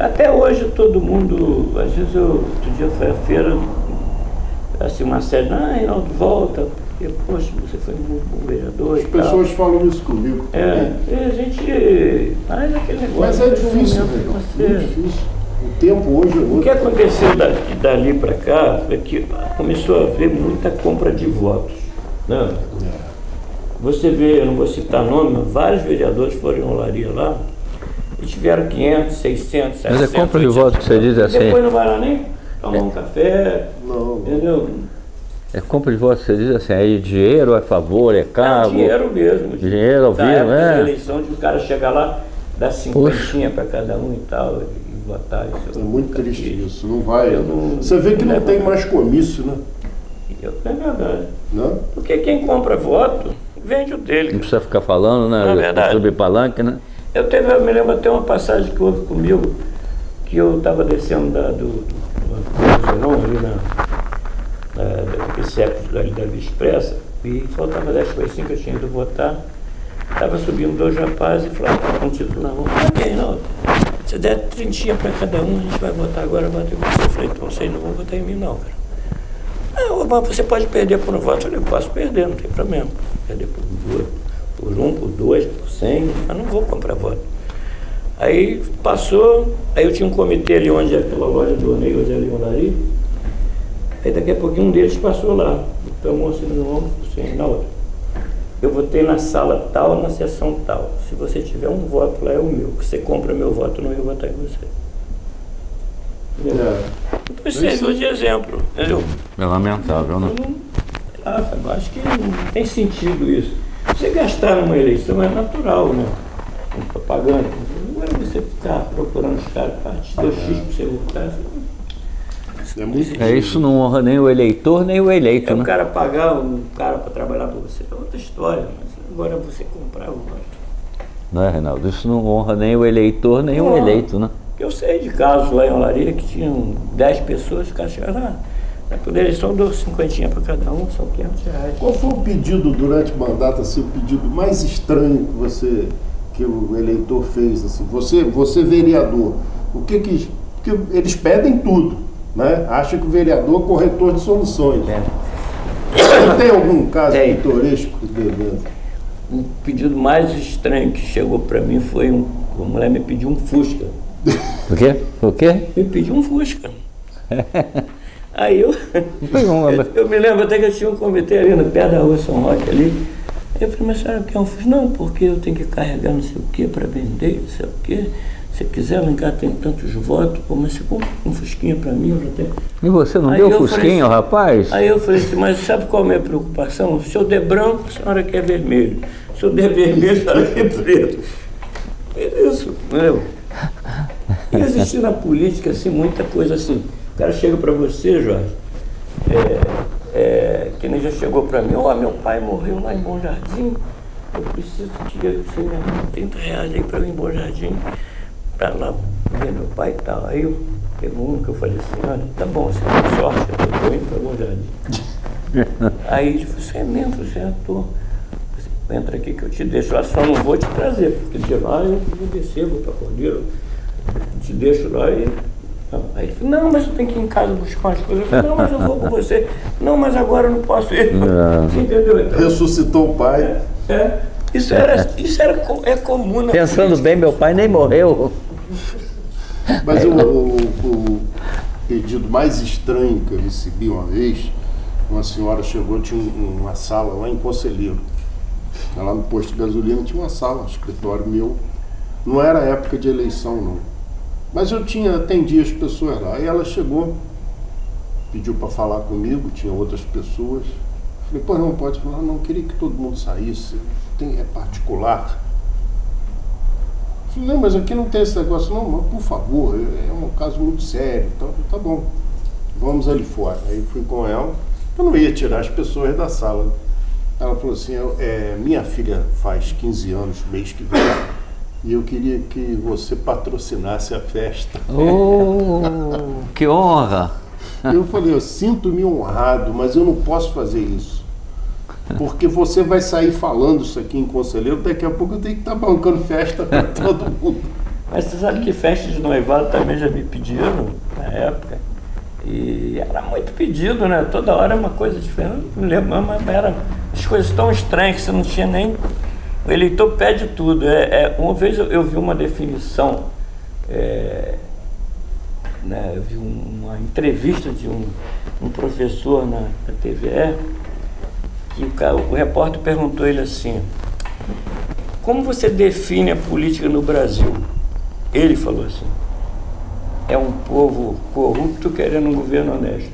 Até hoje todo mundo, às vezes outro dia foi à feira, assim, uma série, Reinaldo, volta, porque, poxa, você foi um bom vereador. As pessoas falam isso comigo. E a gente faz aquele negócio. Mas é difícil, muito difícil. O tempo hoje é outro. O que aconteceu dali para cá é que começou a haver muita compra de votos, né? Você vê, eu não vou citar nome, mas vários vereadores foram em Olaria lá e tiveram 500, 600, 700. Mas é compra de votos que você diz assim? Depois não vai lá nem tomar um café, entendeu? É compra de votos, você diz assim, é dinheiro, é favor, é cargo? Dinheiro mesmo. Dinheiro ao vivo, da eleição de o cara chegar lá, dar 50 para cada um e tal, e votar. É muito triste isso, não vai. Você vê que não tem mais comício, né? É verdade. Não? Porque quem compra voto, vende o dele. Não precisa ficar falando, né? É verdade. Sobre palanque, né? Eu me lembro até uma passagem que houve comigo, que eu estava descendo do Zenon, ali naquele século da Via Expressa, e faltava 10 para as 5, eu tinha ido votar. Estava subindo 2 rapazes e falaram com um título na mão, Reinaldo, se der 30 para cada um, a gente vai votar agora, bater com você. Eu falei, então vocês não vão votar em mim não, cara. Mas você pode perder por um voto. Eu falei, eu posso perder, não tem problema. Perder por 1, por 2, por 100, mas não vou comprar voto. Aí passou, aí eu tinha um comitê ali onde é aquela loja do Onei, hoje é ali Olaria. Aí daqui a pouquinho um deles passou lá, tomou assim no ombro, assim, na outra. Eu votei na sala tal, na sessão tal. Se você tiver um voto lá, é o meu. Se você compra meu voto, não ia votar em você. Então isso serviu de exemplo, entendeu? É lamentável, né? Eu acho que não tem sentido isso. Você gastar numa eleição é natural, né? Com propaganda. Agora você ficar procurando os caras, te deu X para você votar. Isso não honra nem o eleitor, nem o eleito, né? O cara pagar um cara para trabalhar para você é outra história, mas agora você comprar o voto. Não é, Reinaldo? Isso não honra nem o eleitor, nem o eleito, né? Eu sei de casos lá em Olaria que tinham 10 pessoas, os caras chegaram lá. Na eleição dou 50 para cada um, são R$500. Qual foi o pedido durante o mandato, assim, o pedido mais estranho que o eleitor fez? Assim? Você vereador, porque eles pedem tudo, né? Acha que o vereador é corretor de soluções. Tem algum caso pitoresco? O pedido mais estranho que chegou para mim foi uma mulher me pediu um Fusca. O quê? O quê? Me pediu um Fusca. Aí eu me lembro até que eu tinha um comitê ali no pé da rua São Roque ali. Aí eu falei, mas a senhora quer um Fusca? Não, porque eu tenho que carregar não sei o que para vender, não sei o que. Se quiser, lá em cá tem tantos votos, pô, mas você compra um Fusquinha para mim, eu já tenho. E você não deu Fusquinha, assim, rapaz? Aí eu falei assim, mas sabe qual é a minha preocupação? Se eu der branco, a senhora quer vermelho. Se eu der vermelho, a senhora quer preto. É isso, entendeu? Existe na política assim, muita coisa assim. O cara chega para você, Jorge, que nem já chegou para mim, meu pai morreu lá em Bom Jardim, eu preciso que você me arrume R$30 aí para ir em Bom Jardim, para lá ver meu pai e tal. Aí eu pego um que eu falei assim, olha, tá bom, você tem sorte, eu tô indo para Bom Jardim. Aí ele falou assim, é mesmo, você é ator. Você entra aqui que eu te deixo lá, só não vou te trazer, porque de lá eu vou descer, vou para Cordeiro, te deixo lá e... Aí ele falou, não, mas eu tenho que ir em casa buscar umas coisas. Eu falei, não, mas eu vou com você. Não, mas agora eu não posso ir. Você entendeu? Então, ressuscitou o pai. Isso é comum. Na Pensando política. bem, meu pai nem morreu. Mas o pedido mais estranho que eu recebi uma vez, uma senhora chegou, tinha uma sala lá em Conselheiro. Lá no posto de gasolina tinha uma sala, um escritório meu. Não era época de eleição, não. Mas eu atendia as pessoas lá. Aí ela chegou, pediu para falar comigo, tinha outras pessoas. Falei, pô, não pode falar, não, queria que todo mundo saísse, é particular. Falei, não, mas aqui não tem esse negócio, não, mas por favor, é um caso muito sério. Então, tá bom, vamos ali fora. Aí fui com ela, eu não ia tirar as pessoas da sala. Ela falou assim, minha filha faz 15 anos, mês que vem, e eu queria que você patrocinasse a festa. Oh, que honra! Eu falei, eu sinto-me honrado, mas eu não posso fazer isso. Porque você vai sair falando isso aqui em Conselheiro, daqui a pouco eu tenho que estar bancando festa para todo mundo. Mas você sabe que festa de noivado também já me pediram na época. E era muito pedido, né? Toda hora é uma coisa diferente. Não lembro, mas eram as coisas tão estranhas que você não tinha nem... O eleitor pede tudo. Uma vez eu vi uma definição, né, eu vi uma entrevista de um professor na TVE, que o repórter perguntou ele assim, como você define a política no Brasil? Ele falou assim, é um povo corrupto querendo um governo honesto.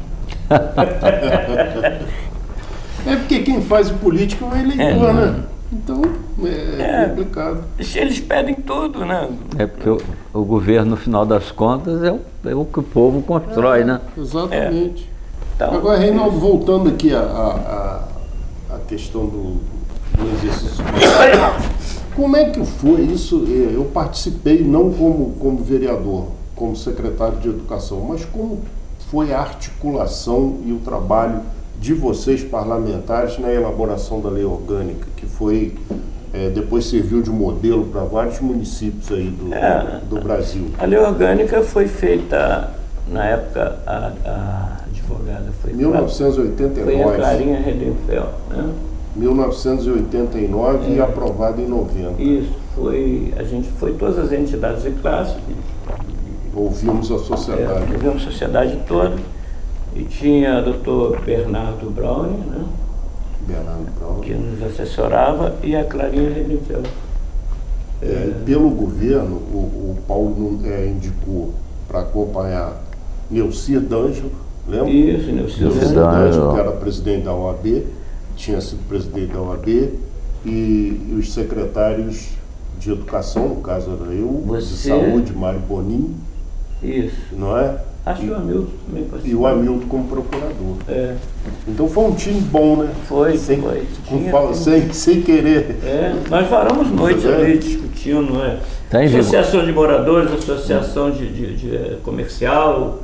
É porque quem faz política é o eleitor, né? Então, é complicado. Eles pedem tudo, né? É porque o governo, no final das contas, é o que o povo constrói, né? Exatamente. Então, agora, Reinaldo, voltando aqui à questão do exercício. Como é que foi isso? Eu participei não como vereador, como secretário de Educação, mas como foi a articulação e o trabalho de vocês parlamentares na elaboração da lei orgânica, que foi, depois serviu de modelo para vários municípios aí do Brasil. A lei orgânica foi feita, na época, a advogada foi... 1989. Foi a Clarinha Redenfeld, né? 1989 e aprovada em 90. Isso, a gente foi todas as entidades de classe. Ouvimos a sociedade. Ouvimos a sociedade toda. E tinha o Dr. Bernardo Browning, né? Bernardo Browning, que nos assessorava, e a Clarinha Redenfeld. Pelo governo, o Paulo indicou para acompanhar Neucir D'Angelo, lembra? Isso, Neucir D'Angelo, que era presidente da OAB, tinha sido presidente da OAB, e os secretários de Educação, no caso era eu, de Saúde, Mário Bonin. Isso. Não é? Acho que o Hamilton também participou. E o Hamilton como procurador. Então foi um time bom, né? Foi. Sem querer. Nós varamos noite ali discutindo, não é? Associação de moradores, associação de comercial,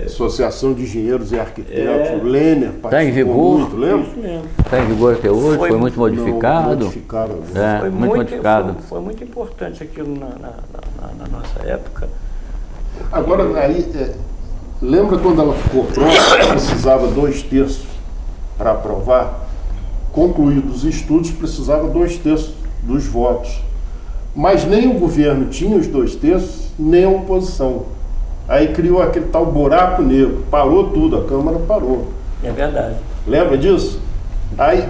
Associação de engenheiros e arquitetos, o Lêner Está em vigor? Muito, lembra? Isso mesmo. Está em vigor até hoje? Foi muito modificado? Modificaram. Foi muito modificado. Foi muito importante aquilo na nossa época. Agora, aí, lembra quando ela ficou pronta, precisava 2/3 para aprovar? Concluídos os estudos, precisava 2/3 dos votos. Mas nem o governo tinha os 2/3, nem a oposição. Aí criou aquele tal buraco negro, parou tudo, a Câmara parou. É verdade. Lembra disso? Aí,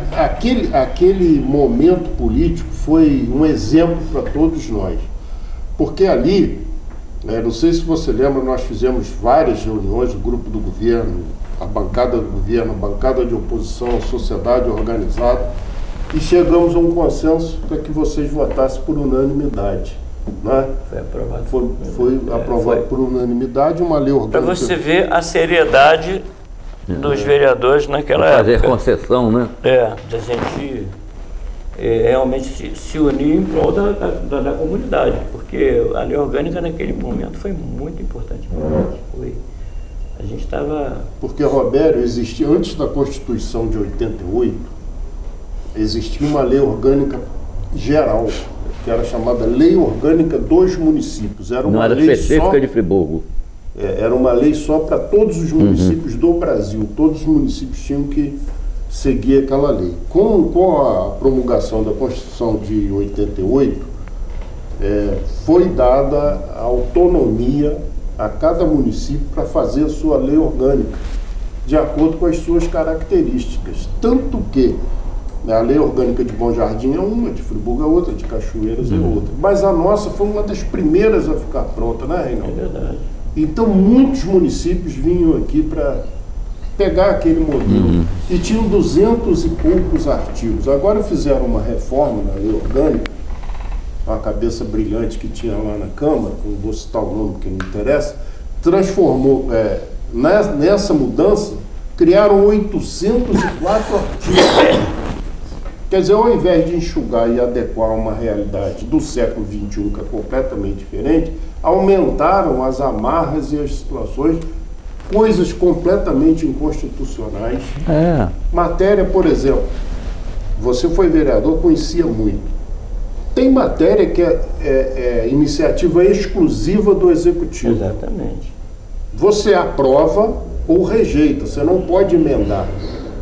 aquele momento político foi um exemplo para todos nós. Porque ali, não sei se você lembra, nós fizemos várias reuniões, o grupo do governo, a bancada do governo, a bancada de oposição, a sociedade organizada, e chegamos a um consenso para que vocês votassem por unanimidade. Né? Foi aprovado. Foi aprovado por unanimidade uma lei orgânica. Para você ver a seriedade dos vereadores naquela época. Fazer concessão, né? Da gente realmente se unir em prol da comunidade, porque a lei orgânica naquele momento foi muito importante. A gente estava... Porque, Robério, existia, antes da Constituição de 88, existia uma lei orgânica geral, que era chamada Lei Orgânica dos Municípios. Era uma Não era lei específica só, de Friburgo. era uma lei só para todos os municípios do Brasil. Todos os municípios tinham que seguir aquela lei. Com a promulgação da Constituição de 88, foi dada autonomia a cada município para fazer a sua lei orgânica, de acordo com as suas características. Tanto que a lei orgânica de Bom Jardim é uma, de Friburgo é outra, de Cachoeiras é outra. Mas a nossa foi uma das primeiras a ficar pronta, né, Reinaldo? É verdade. Então muitos municípios vinham aqui para pegar aquele modelo. E tinham 200 e poucos artigos. Agora fizeram uma reforma na lei orgânica, uma cabeça brilhante que tinha lá na Câmara, que não vou citar o nome porque não interessa, transformou, nessa mudança, criaram 804 artigos. Quer dizer, ao invés de enxugar e adequar uma realidade do século XXI, que é completamente diferente, aumentaram as amarras e as situações, coisas completamente inconstitucionais. Matéria, por exemplo, você foi vereador, conhecia muito. Tem matéria que é iniciativa exclusiva do Executivo. Exatamente. Você aprova ou rejeita, você não pode emendar.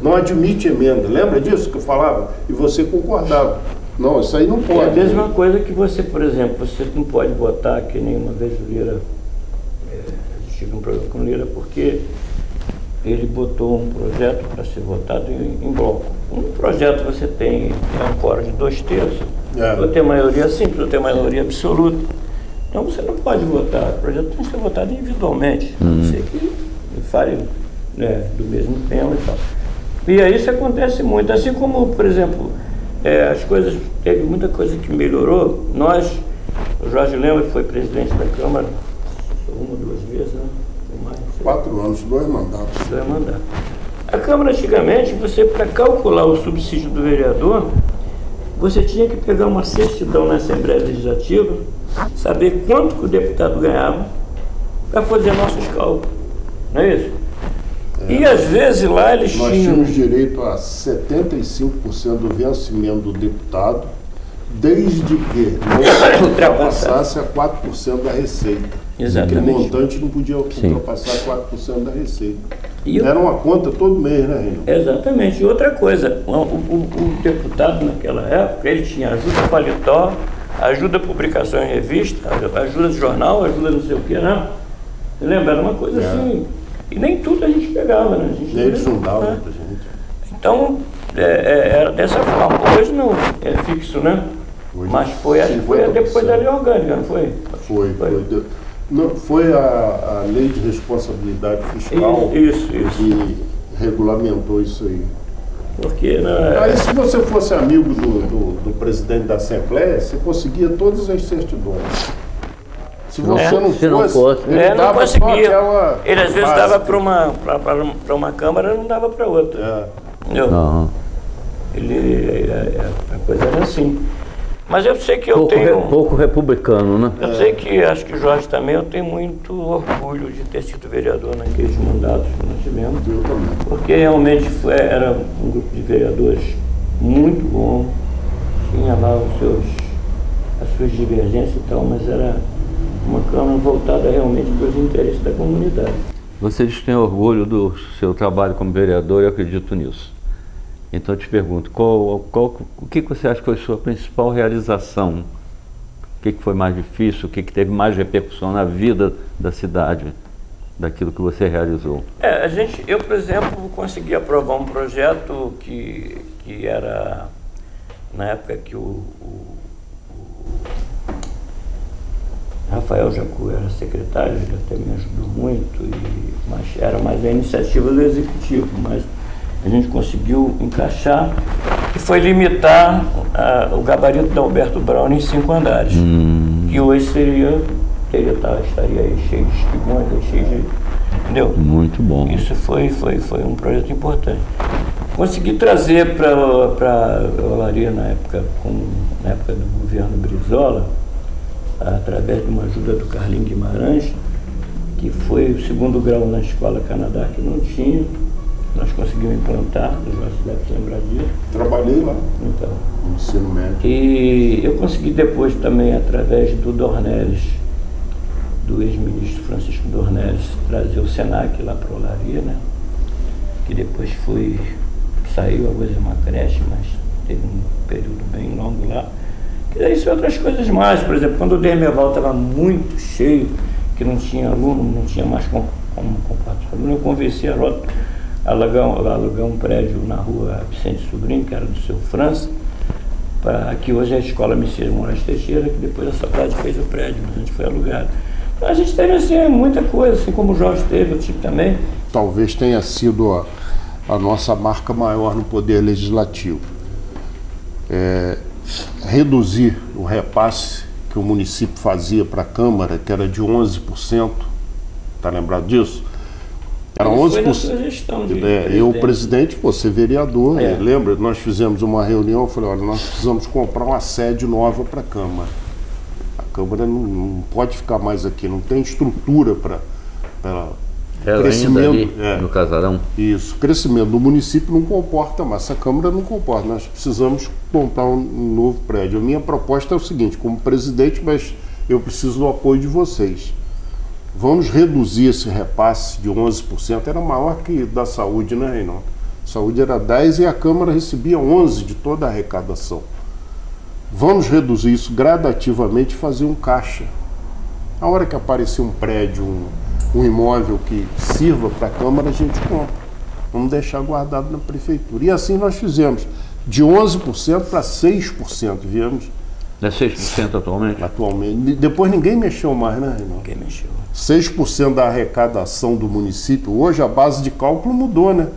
Não admite emenda. Lembra disso que eu falava? E você concordava. Não, isso aí não pode. É a mesma coisa que você, por exemplo, você não pode votar, que nenhuma vez o Lira, tive um problema com o Lira, porque ele botou um projeto para ser votado em bloco. Um projeto você tem um quórum de 2/3, ou tem maioria simples, ou tem maioria absoluta. Então você não pode votar, o projeto tem que ser votado individualmente, você que fale do mesmo tema e tal. E aí isso acontece muito, assim como, por exemplo, as coisas, teve muita coisa que melhorou. O Jorge Lema foi presidente da Câmara, uma ou duas vezes, né? 4 anos, 2 mandatos. 2 mandatos. A Câmara, antigamente, você, para calcular o subsídio do vereador, você tinha que pegar uma certidão na Assembleia Legislativa, saber quanto que o deputado ganhava, para fazer nossos cálculos. Não é isso? E às vezes lá eles Nós tinham... tínhamos direito a 75% do vencimento do deputado, desde que não ultrapassasse a 4% da receita. Exatamente. Aquele montante não podia ultrapassar 4% da receita. E era uma conta todo mês, né, Reinaldo? Exatamente. E outra coisa, o deputado naquela época, ele tinha ajuda paletó, ajuda publicação em revista, ajuda de jornal, ajuda não sei o que, né? Você lembra? Era uma coisa assim. E nem tudo a gente pegava, né? Nem eles não davam pra gente. Então, era dessa forma. Hoje não é fixo, né? Hoje, mas foi depois da lei orgânica, não foi? Foi a lei de responsabilidade fiscal que regulamentou isso aí. Porque, aí se você fosse amigo do presidente da Assembleia, você conseguia todas as certidões. Se você não fosse, ele não conseguia. Ele às vezes dava para uma Câmara, não dava para outra. Entendeu? A coisa era assim. Mas eu sei que eu tenho... Pouco republicano, né? Eu sei que, acho que o Jorge também, eu tenho muito orgulho de ter sido vereador naqueles mandatos que nós tivemos. Porque realmente era um grupo de vereadores muito bom, tinha lá as suas divergências e tal, mas era uma Câmara voltada realmente para os interesses da comunidade. Vocês têm orgulho do seu trabalho como vereador, eu acredito nisso. Então eu te pergunto, o que você acha que foi a sua principal realização? O que foi mais difícil? O que teve mais repercussão na vida da cidade, daquilo que você realizou? Eu, por exemplo, consegui aprovar um projeto que era, na época que o Rafael Jacu era secretário, ele até me ajudou muito, mas era mais a iniciativa do Executivo, mas a gente conseguiu encaixar, que foi limitar o gabarito da Alberto Brown em 5 andares, que hoje estaria aí cheio de espigões, cheio de... Entendeu? Muito bom. Isso foi um projeto importante. Consegui trazer para a Olaria na época do governo Brizola, através de uma ajuda do Carlinhos Guimarães, que foi o segundo grau na Escola Canadá, que não tinha. Nós conseguimos implantar, você deve se lembrar disso. Trabalhei lá, Então, no ensino médio. e eu consegui depois também, através do Dornelles, do ex-ministro Francisco Dornelles, trazer o SENAC lá para Olaria, né? Que depois saiu agora de uma creche, mas teve um período bem longo lá. Que daí são outras coisas mais, por exemplo, quando o Dermeval estava muito cheio, que não tinha aluno, não tinha mais como compartilhar aluno, eu convenci a Rota a alugar um prédio na rua Vicente Sobrinho, que era do seu França, para que hoje a escola Messias Moraes Teixeira, que depois a Saudade fez o prédio, mas a gente foi alugado. Então a gente teve assim muita coisa, assim como o Jorge teve, eu tive também. Talvez tenha sido a nossa marca maior no Poder Legislativo. Reduzir o repasse que o município fazia para a Câmara, que era de 11%, está lembrado disso? Era 11%. Foi na sua gestão de Eu, presidente, você vereador, lembra? Nós fizemos uma reunião, eu falei, olha, nós precisamos comprar uma sede nova para a Câmara. A Câmara não pode ficar mais aqui, não tem estrutura para crescimento. Ali, no Casarão. Isso, o crescimento do município não comporta mais, essa Câmara não comporta, nós precisamos comprar um novo prédio. A minha proposta é o seguinte, como presidente, mas eu preciso do apoio de vocês. Vamos reduzir esse repasse de 11%, era maior que da saúde, né, Reinaldo? Saúde era 10% e a Câmara recebia 11% de toda a arrecadação. Vamos reduzir isso gradativamente e fazer um caixa. A hora que aparecer um prédio, um imóvel que sirva para a Câmara, a gente compra. Vamos deixar guardado na Prefeitura. E assim nós fizemos, de 11% para 6%, viemos. É 6% atualmente? Atualmente. Depois ninguém mexeu mais, né, Reinaldo? Ninguém mexeu. 6% da arrecadação do município, hoje a base de cálculo mudou, né?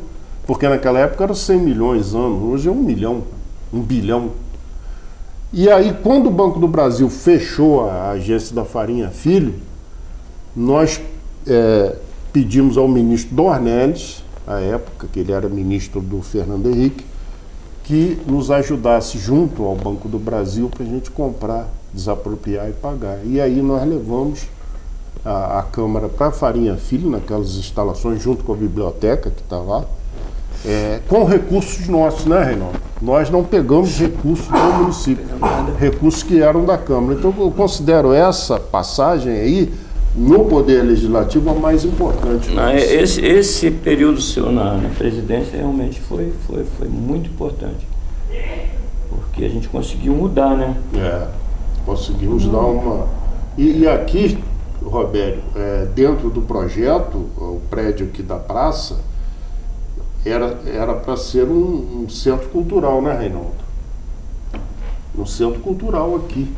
Porque naquela época era 100 milhões anos, hoje é 1 milhão, 1 bilhão. E aí, quando o Banco do Brasil fechou a agência da Farinha Filho, nós pedimos ao ministro Dornelles, à época, que ele era ministro do Fernando Henrique, que nos ajudasse junto ao Banco do Brasil para a gente comprar, desapropriar e pagar. E aí nós levamos a Câmara para a Farinha Filho, naquelas instalações, junto com a biblioteca que está lá, com recursos nossos, né, Reinaldo? Nós não pegamos recursos do município, recursos que eram da Câmara. Então eu considero essa passagem aí, no Poder Legislativo, a mais importante. Esse período seu na presidência realmente foi muito importante, porque a gente conseguiu mudar, né? Conseguimos dar uma... E aqui, Robério, dentro do projeto, o prédio aqui da praça, era para ser um centro cultural, né, Reinaldo? Um centro cultural aqui.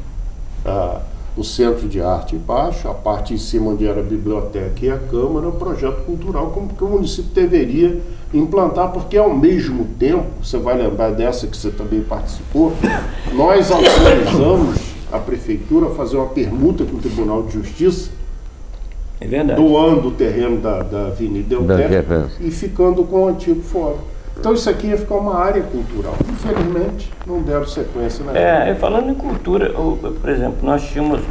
O centro de arte embaixo, a parte em cima onde era a biblioteca e a Câmara, o projeto cultural, como que o município deveria implantar, porque ao mesmo tempo, você vai lembrar dessa que você também participou, nós autorizamos a Prefeitura a fazer uma permuta com o Tribunal de Justiça, doando o terreno da Avenida Eutério e ficando com o antigo fórum. Então isso aqui ia ficar uma área cultural. Infelizmente, não deram sequência, né? Falando em cultura, por exemplo, nós tínhamos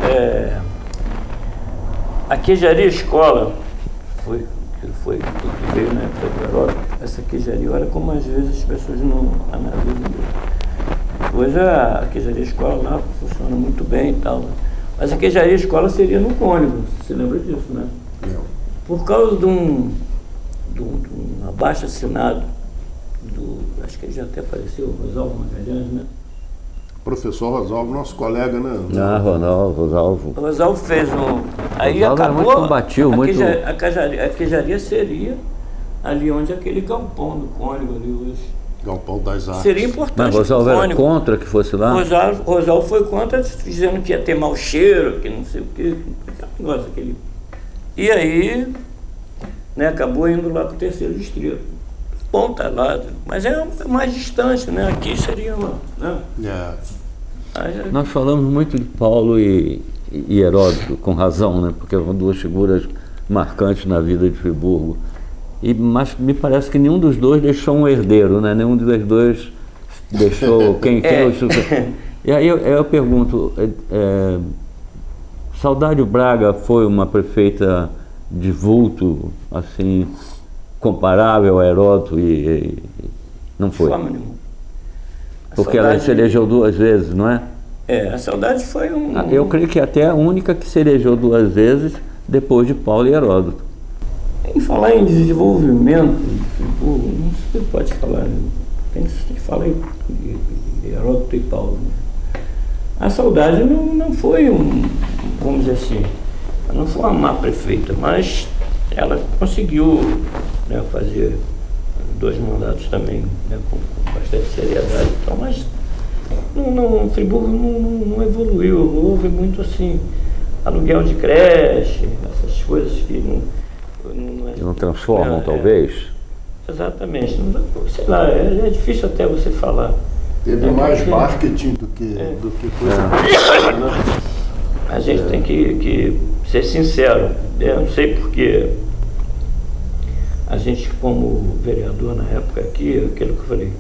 a queijaria escola, que veio na época da Europa. Essa queijaria, olha como às vezes as pessoas não analisam. Hoje a queijaria escola lá funciona muito bem e tal, né? Mas a queijaria escola seria no Cônigo, você lembra disso, né? Não. Por causa de um abaixo-assinado, acho que ele já até faleceu, o Rosalvo Magalhães, né? Professor Rosalvo, nosso colega, né? Rosalvo. O Rosalvo fez aí Rosalvo acabou. Muito combativo, a queijaria seria ali onde aquele galpão do Cônigo ali hoje. Galpão das Artes. Seria importante. Mas Rosalvo era contra que fosse lá? Rosalvo foi contra, dizendo que ia ter mau cheiro, que não sei o quê, negócio aquele. E aí, né, acabou indo lá para o 3º distrito. Bom, tá lá, mas é mais distante, né? Aqui seria uma... Né? Nós falamos muito de Paulo e Heródoto, com razão, né? Porque são duas figuras marcantes na vida de Friburgo. Mas me parece que nenhum dos dois deixou um herdeiro, né? Nenhum dos dois deixou quem E aí eu pergunto, Saudade Braga foi uma prefeita de vulto, assim, comparável a Heródoto e não foi? De forma nenhuma. Porque ela se elegeu 2 vezes, não é? A Saudade foi um... Eu creio que até a única que se elegeu 2 vezes depois de Paulo e Heródoto. Em falar em desenvolvimento de Friburgo, não se pode falar, né? Tem que falar em Heródoto e Paulo. Né? A Saudade não foi vamos dizer assim, não foi uma má prefeita, mas ela conseguiu, né, fazer 2 mandatos também, né, com bastante seriedade. Então, mas Friburgo não evoluiu, houve muito assim, aluguel de creche, essas coisas que não transformam, talvez? Exatamente, sei lá, é difícil até você falar. Teve mais marketing do que coisa. A gente tem que ser sincero, eu não sei porque a gente, como vereador na época aqui, aquilo que eu falei,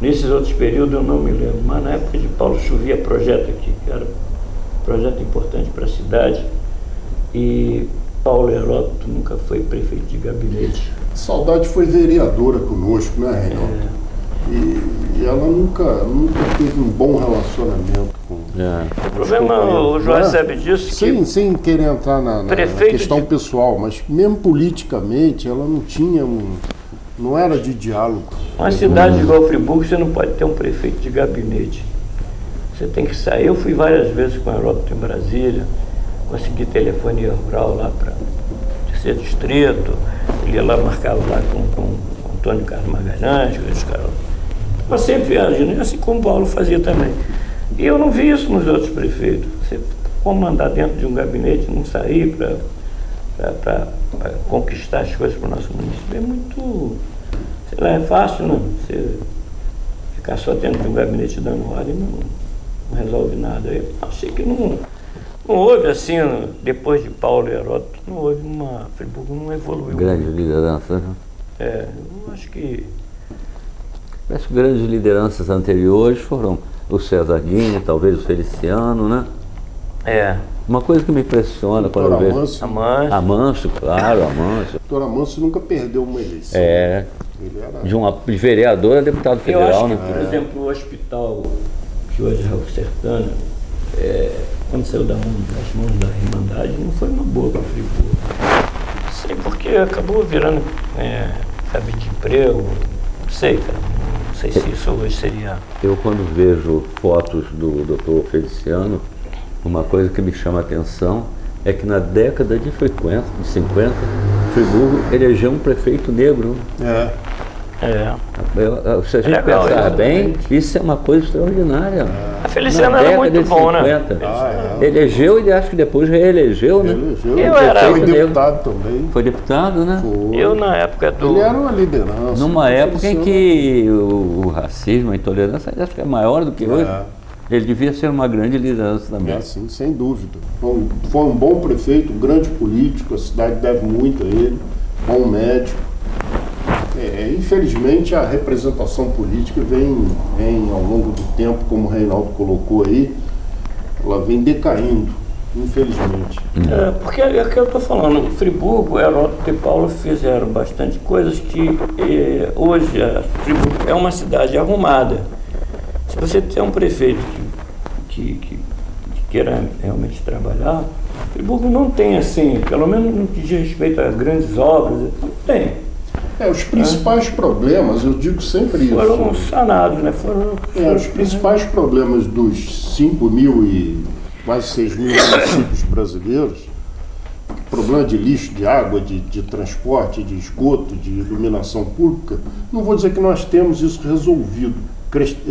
nesses outros períodos eu não me lembro, mas na época de Paulo chovia projeto aqui, que era um projeto importante para a cidade, e Paulo Heródoto nunca foi prefeito de gabinete. Saudade foi vereadora conosco, né, Reinaldo? E ela nunca teve um bom relacionamento com... O problema, o João sabe disso, sem querer entrar na questão pessoal, mas mesmo politicamente ela não tinha não era de diálogo. Uma cidade igual Friburgo, você não pode ter um prefeito de gabinete. Você tem que sair. Eu fui várias vezes com o Heródoto em Brasília, consegui telefonia rural lá para o 3º distrito, ele ia lá, marcava lá com Antônio Carlos Magalhães, os caras. Mas sempre viajando, assim como o Paulo fazia também. E eu não vi isso nos outros prefeitos. Você comandar dentro de um gabinete, não sair para conquistar as coisas para o nosso município é muito, sei lá, é fácil, não? Você ficar só dentro de um gabinete dando ordem não resolve nada. Eu achei que não houve assim, depois de Paulo e Heródoto, não houve Friburgo não evoluiu. Grande liderança, né? Eu acho que... As grandes lideranças anteriores foram o César Guinha, talvez o Feliciano, né? Uma coisa que me impressiona quando eu vejo... Amâncio, claro, Amâncio. Doutor Amâncio nunca perdeu uma eleição. Ele era... De vereador a deputado federal, eu acho que, né? por exemplo, o hospital, que hoje é o Sertana, quando saiu das mãos da Irmandade, não foi uma boa para Friburgo. Sei porque acabou virando cabide de emprego, não sei, cara. Não sei se isso hoje seria... Eu, quando vejo fotos do Dr. Feliciano, uma coisa que me chama a atenção é que na década de 50, Friburgo elegeu um prefeito negro. Se a gente pensar bem, isso é uma coisa extraordinária. A Feliciano era muito bom, né? Elegeu e acho que depois reelegeu, né? Foi deputado também. Foi deputado, né? Eu, na época do... Ele era uma liderança. Numa época em que o racismo, a intolerância, acho que é maior do que hoje. Ele devia ser uma grande liderança também. Sim, sem dúvida. Foi um bom prefeito, um grande político, a cidade deve muito a ele, bom médico. Infelizmente a representação política vem ao longo do tempo, como o Reinaldo colocou aí, ela vem decaindo, infelizmente. Porque é o que eu estou falando, Friburgo, Heródoto e Paulo fizeram bastante coisas que hoje Friburgo é uma cidade arrumada. Se você tem um prefeito que queira realmente trabalhar, Friburgo não tem assim, pelo menos no que diz respeito a grandes obras, não tem. Os principais problemas, eu digo sempre isso. Foram sanados, né? Os principais problemas dos 5.000 e quase 6.000 municípios brasileiros, problema de lixo, de água, de transporte, de esgoto, de iluminação pública, não vou dizer que nós temos isso resolvido.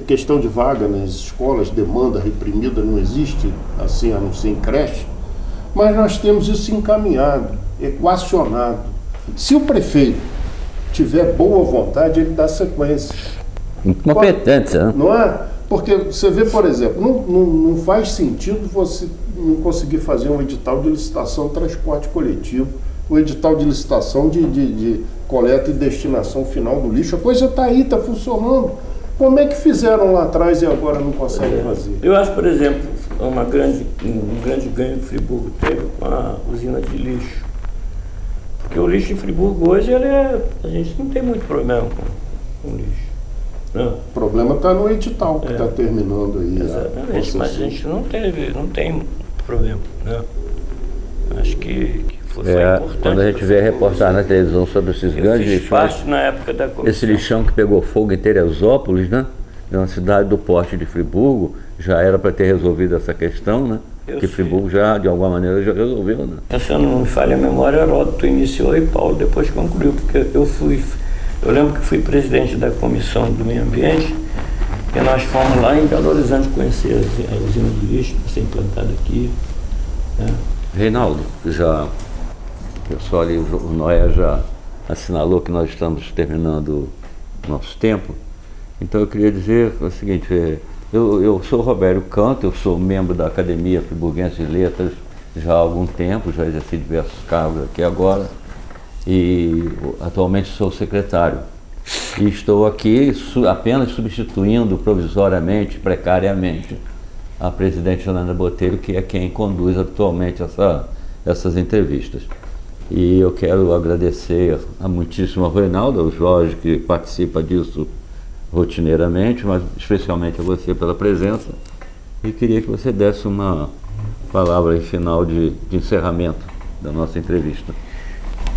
Questão de vaga nas escolas, demanda reprimida, não existe assim, a não ser em creche, mas nós temos isso encaminhado, equacionado. Se o prefeito tiver boa vontade, ele dá sequência. Competência, né? Não é? Porque você vê, por exemplo, não faz sentido você não conseguir fazer um edital de licitação de transporte coletivo, um edital de licitação de coleta e destinação final do lixo. A coisa está aí, está funcionando. Como é que fizeram lá atrás e agora não conseguem fazer? Eu acho, por exemplo, um grande ganho que Friburgo teve com a usina de lixo. Porque o lixo em Friburgo hoje, a gente não tem muito problema com lixo. Não. O problema está no edital que está terminando aí. Exatamente, mas a gente não tem problema, né? Acho que foi importante. Quando a gente vê a reportagem na televisão sobre esses grandes lixões, na época da comissão. Esse lixão que pegou fogo em Teresópolis, né? De uma cidade do porte de Friburgo, já era para ter resolvido essa questão, né? Que Friburgo já, de alguma maneira, já resolveu, né? Se eu não me falha a memória, Heródoto iniciou e Paulo depois concluiu, porque eu lembro que fui presidente da comissão do meio ambiente e nós fomos lá em Belo Horizonte conhecer a usina de lixo que vai ser implantada aqui, né? Reinaldo, o Noé já assinalou que nós estamos terminando o nosso tempo, então eu queria dizer o seguinte, eu sou Robério Canto, eu sou membro da Academia Friburguense de Letras já há algum tempo, já exerci diversos cargos aqui agora, e atualmente sou secretário. E estou aqui apenas substituindo provisoriamente, precariamente, a presidente Janaína Botelho, que é quem conduz atualmente essas entrevistas. E eu quero agradecer muitíssimo ao Reinaldo, ao Jorge, que participa disso rotineiramente, mas especialmente a você pela presença. E queria que você desse uma palavra em final de encerramento da nossa entrevista.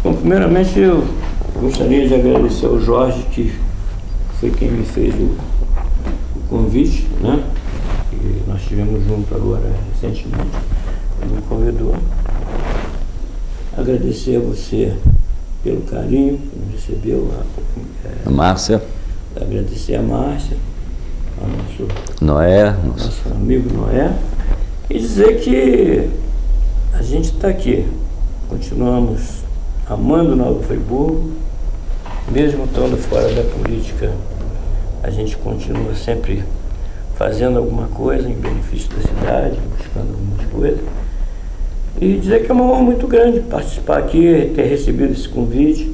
Bom, primeiramente eu gostaria de agradecer ao Jorge, que foi quem me fez o convite, né? E nós estivemos juntos agora recentemente, ele me convidou. Agradecer a você pelo carinho que nos recebeu. A Márcia. Agradecer a Márcia, ao nosso amigo Noé. E dizer que a gente está aqui, continuamos amando Nova Friburgo, mesmo estando fora da política, a gente continua sempre fazendo alguma coisa em benefício da cidade, buscando algumas coisas. E dizer que é uma honra muito grande participar aqui, ter recebido esse convite,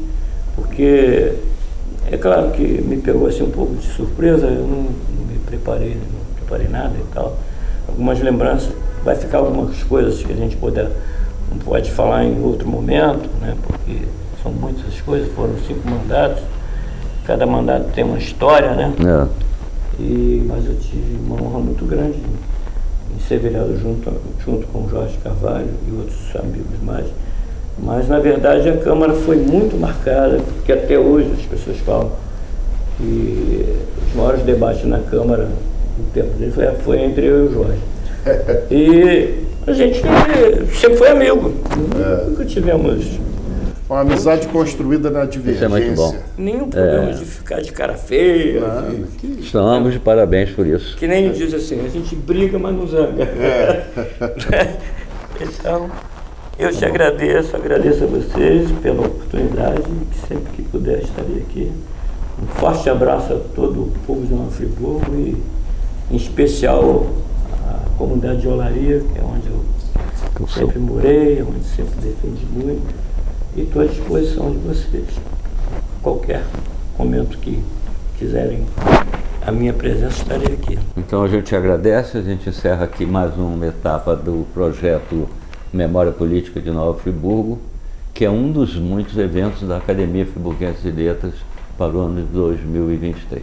porque é claro que me pegou assim um pouco de surpresa, eu não me preparei, não preparei nada e tal. Algumas lembranças, vai ficar algumas coisas que a gente não pode falar em outro momento, né? Porque são muitas coisas, foram 5 mandatos, cada mandato tem uma história, né? Mas eu tive uma honra muito grande em ser vereador junto com o Jorge Carvalho e outros amigos mais. Mas, na verdade, a Câmara foi muito marcada, porque até hoje as pessoas falam que os maiores debates na Câmara, no tempo dele, foi entre eu e o Jorge. E a gente sempre foi amigo, nunca tivemos... Uma amizade construída na divergência. Isso é muito bom. Nenhum problema de ficar de cara feia. Estamos de parabéns por isso. Que nem diz assim, a gente briga, mas não zanga. Então, eu te agradeço a vocês pela oportunidade, que sempre que puder estarei aqui. Um forte abraço a todo o povo de Nova Friburgo e, em especial, a comunidade de Olaria, que é onde eu sempre morei, onde sempre defendi muito. E estou à disposição de vocês, a qualquer momento que quiserem a minha presença, estarei aqui. Então a gente agradece, a gente encerra aqui mais uma etapa do projeto Memória Política de Nova Friburgo, que é um dos muitos eventos da Academia Friburguense de Letras para o ano de 2023.